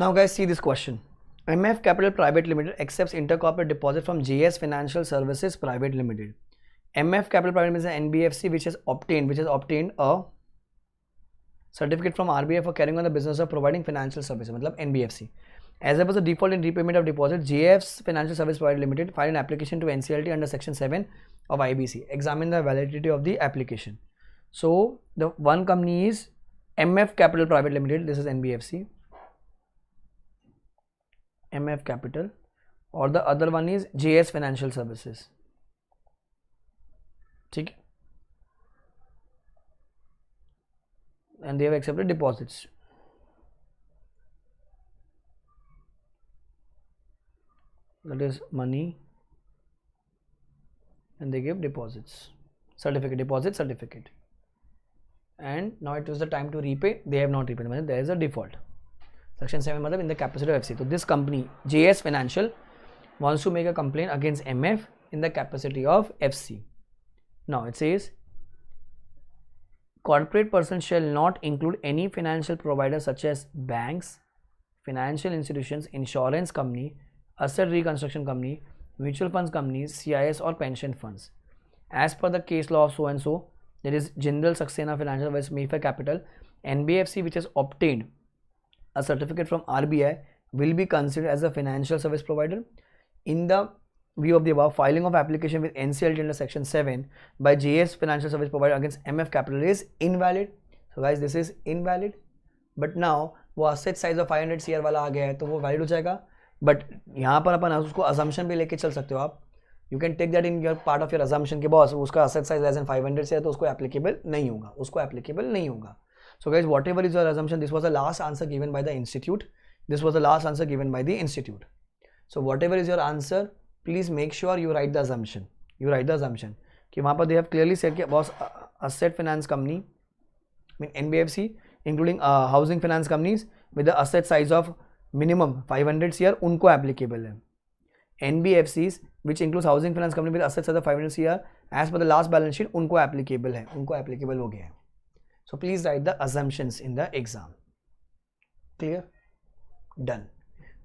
Now guys, see this question. MF Capital Private Limited accepts intercorporate deposit from JS Financial Services Private Limited. MF Capital Private Limited is an NBFC which has obtained a certificate from RBI for carrying on the business of providing financial services, मतलब NBFC. As opposed to default in repayment of deposit, JF Financial Service Private Limited filed an application to NCLT under Section 7 of IBC. Examine the validity of the application. So the one company is MF Capital Private Limited. This is NBFC. MF Capital, or the other one is JS Financial Services. ठीक है, and they have accepted deposits. That is money, and they give deposits, deposit certificate, and now it was the time to repay. They have not repaid. There is a default. Section 7 मतलब in the capacity of FC. So this company JS Financial wants to make a complaint against MF in the capacity of FC. Now it says corporate person shall not include any financial provider such as banks, financial institutions, insurance company, asset reconstruction company, mutual funds companies, CIS or pension funds. As per the case law of so and so, there is Jindal Saxena Financial vs Mayfair Capital, NBFC which has obtained a certificate from RBI will be considered as a financial service provider. In the view of the above, filing of application with NCLT under Section 7 by JS Financial Service Provider against MF Capital is invalid. So guys, this is invalid. But now वो asset size of 500 CR वाला आ गया है तो वो valid हो जाएगा. But यहाँ पर अपन उसको assumption भी लेके चल सकते हो आप. You can take that in your part of your assumption के बॉस उसका asset size less than 500 से है तो उसको applicable नहीं होगा, उसको applicable नहीं होगा. So guys, whatever is your assumption, this was the last answer given by the institute. This was the last answer given by the institute. So whatever is your answer, please make sure you write the assumption. You write the assumption. कि वहाँ पर they have clearly said कि boss asset finance company, I mean NBFC, including housing finance companies with the asset size of minimum 500 CR उनको applicable है. NBFCs which includes housing finance company with asset size of 500 CR as per the last balance sheet उनको applicable है, उनको applicable हो गया है. So please write the assumptions in the exam. Clear? Done.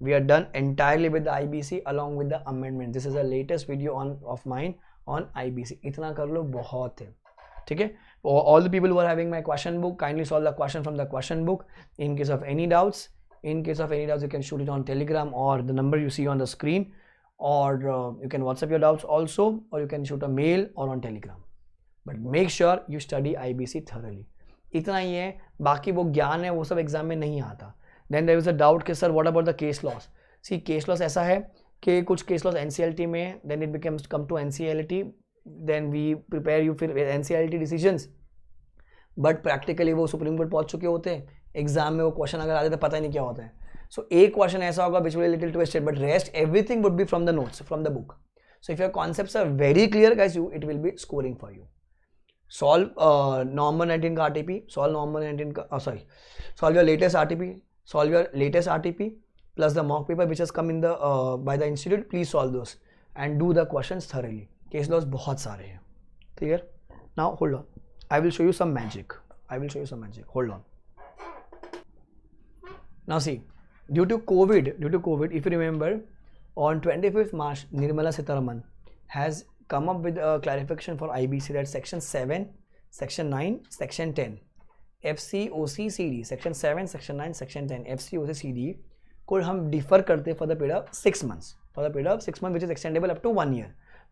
We are done entirely with the IBC along with the amendment. This is the latest video of mine on IBC. इतना कर लो बहुत है. ठीक है? All the people who are having my question book, kindly solve the question from the question book. In case of any doubts, you can shoot it on Telegram or the number you see on the screen, or you can WhatsApp your doubts also, or you can shoot a mail or on Telegram. But make sure you study IBC thoroughly. इतना ही है, बाकी वो ज्ञान है वो सब exam में नहीं आता. Then there is a doubt कि sir what about the case laws. See case laws ऐसा है कि कुछ केस लॉस एनसीएलटी में, then it becomes come to NCLT, then we prepare you फिर एनसीएलटी डिसीजंस, बट प्रैक्टिकली वो supreme court पहुंच चुके होते हैं. एग्जाम में वो क्वेश्चन अगर आ जाए तो पता ही नहीं क्या होता है. सो एक क्वेश्चन ऐसा होगा which will little twisted, but rest everything would be from the notes, from the book. So if your concepts are very clear guys, you it will be scoring for you. Solve November 19 का RTP, solve November 19 का solve your latest RTP, plus the mock paper which has come in the by the institute. Please solve those and do the questions thoroughly. Case laws बहुत सारे हैं. Clear? Now hold on, I will show you some magic. Hold on. Now see, due to COVID, if you remember, on 25th March, Nirmala Sitharaman has come up with a clarification for IBC that Section 7, Section 9, Section 10, FC, OC, CD, Section 7, Section 9, Section 10, FC, OC, CD को हम differ करते हैं for the period of 6 months. For the period of 6 months which is extendable up to 1 year.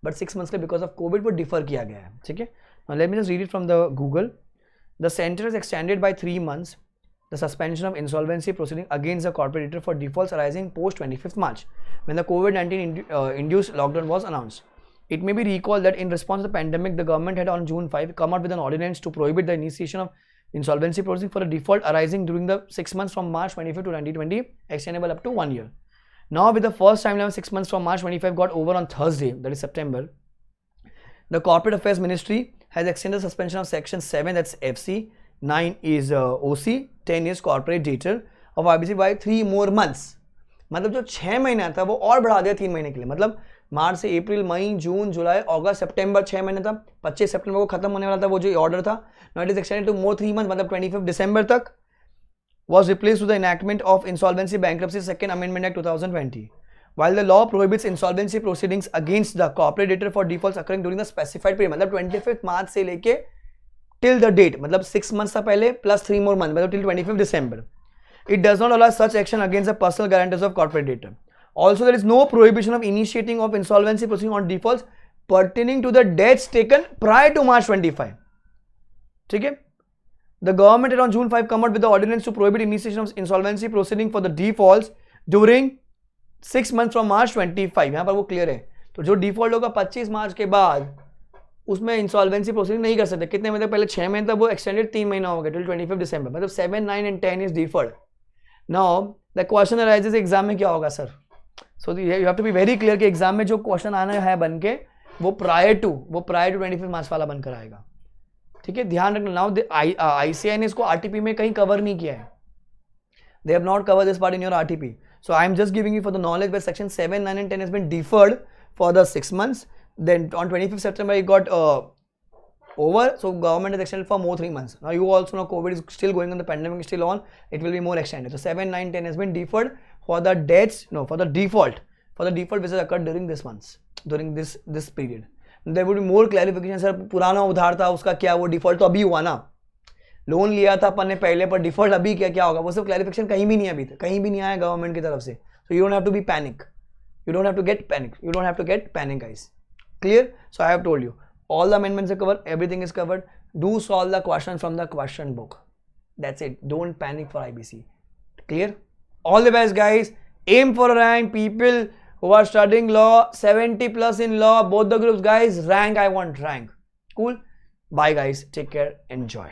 But 6 months के because of COVID वो differ किया गया है. ठीक है? Now let me just read it from the Google. The center is extended by 3 months the suspension of insolvency proceeding against the corporator for defaults arising post 25th March when the COVID-19 induced lockdown was announced. It may be recalled that in response to the pandemic, the government had on June 5 come out with an ordinance to prohibit the initiation of insolvency proceedings for a default arising during the 6 months from March 25 to 2020, extendable up to 1 year. Now, with the first timeline 6 months from March 25 got over on Thursday, that is September, the Corporate Affairs Ministry has extended the suspension of Section 7, that's FC, 9 is OC, 10 is Corporate Debtor of IBC by 3 more months. मतलब जो 6 महीना था वो और बढ़ा दिया 3 महीने के लिए. मतलब मार्च से अप्रैल, मई, जून, जुलाई, अगस्त, सितंबर 6 महीने था. 25 सितंबर को खत्म होने वाला था वो जो ऑर्डर था. Now it is extended to more 3 month, मतलब 25 दिसंबर तक. was replaced with the enactment of Insolvency Bankruptcy Second Amendment Act 2020. While the law prohibits insolvency proceedings against the corporate debtor for defaults occurring during the specified period, मतलब 25th मार्च से लेके till the date, मतलब 6 months था पहले plus 3 more months, मतलब till 25th December. It does not allow such action against the personal guarantors of corporate debtor. Also, there is no prohibition of initiating of insolvency proceeding on defaults pertaining to the debts taken prior to March 25. ठीक है? The government on June 5 come out with the ordinance to prohibit initiation of insolvency proceeding for the defaults during 6 months from March 25. यहाँ पर वो clear है. तो जो default होगा 25 मार्च के बाद उसमें इंसॉल्वेंसी प्रोसीडिंग नहीं कर सकते. कितने महीने पहले 6 महीने तक वो एक्सटेंडेड 3 महीना हो गया टिल 25 दिसंबर. मतलब 7, 9 and 10 is deferred. Now the question arises exam में क्या होगा sir. So you have to be very clear कि एग्जाम में जो क्वेश्चन आना है बन के वो प्रायर टू 25 मार्च वाला बनकर आएगा. ठीक है, ध्यान रखना. नाउ आईसीआई ने इसको आरटीपी में कहीं कवर नहीं किया है. They have not cover this part in your RTP. So I am just giving you for the knowledge where section 7, 9 and 10 has been deferred for the 6 months. Then on 25th September it got over. So government has extended for more 3 months. Now you also know COVID is still going on, the pandemic is still on. It will be more extended. So 7, 9, 10 has been deferred for the debts, no, for the default which has occurred during this months, during this period. There would be more clarification. Sir, पुराना उधार था उसका क्या, वो default तो अभी हुआ ना. लोन लिया था अपन ने पहले पर डिफॉल्ट अभी क्या होगा, वो सब क्लैरिफिकेशन कहीं भी नहीं है अभी तक, कहीं भी नहीं आया गवर्नमेंट की तरफ से. So you don't have to be panic, you don't have to get panic guys. Clear. So I have told you all the amendments are covered, everything is covered. Do solve the question from the question book. That's it. Don't panic for IBC. Clear. All the best guys. Aim for rank. People who are studying law, 70 plus in law, both the groups guys, rank. I want rank. Cool. Bye guys, take care, enjoy.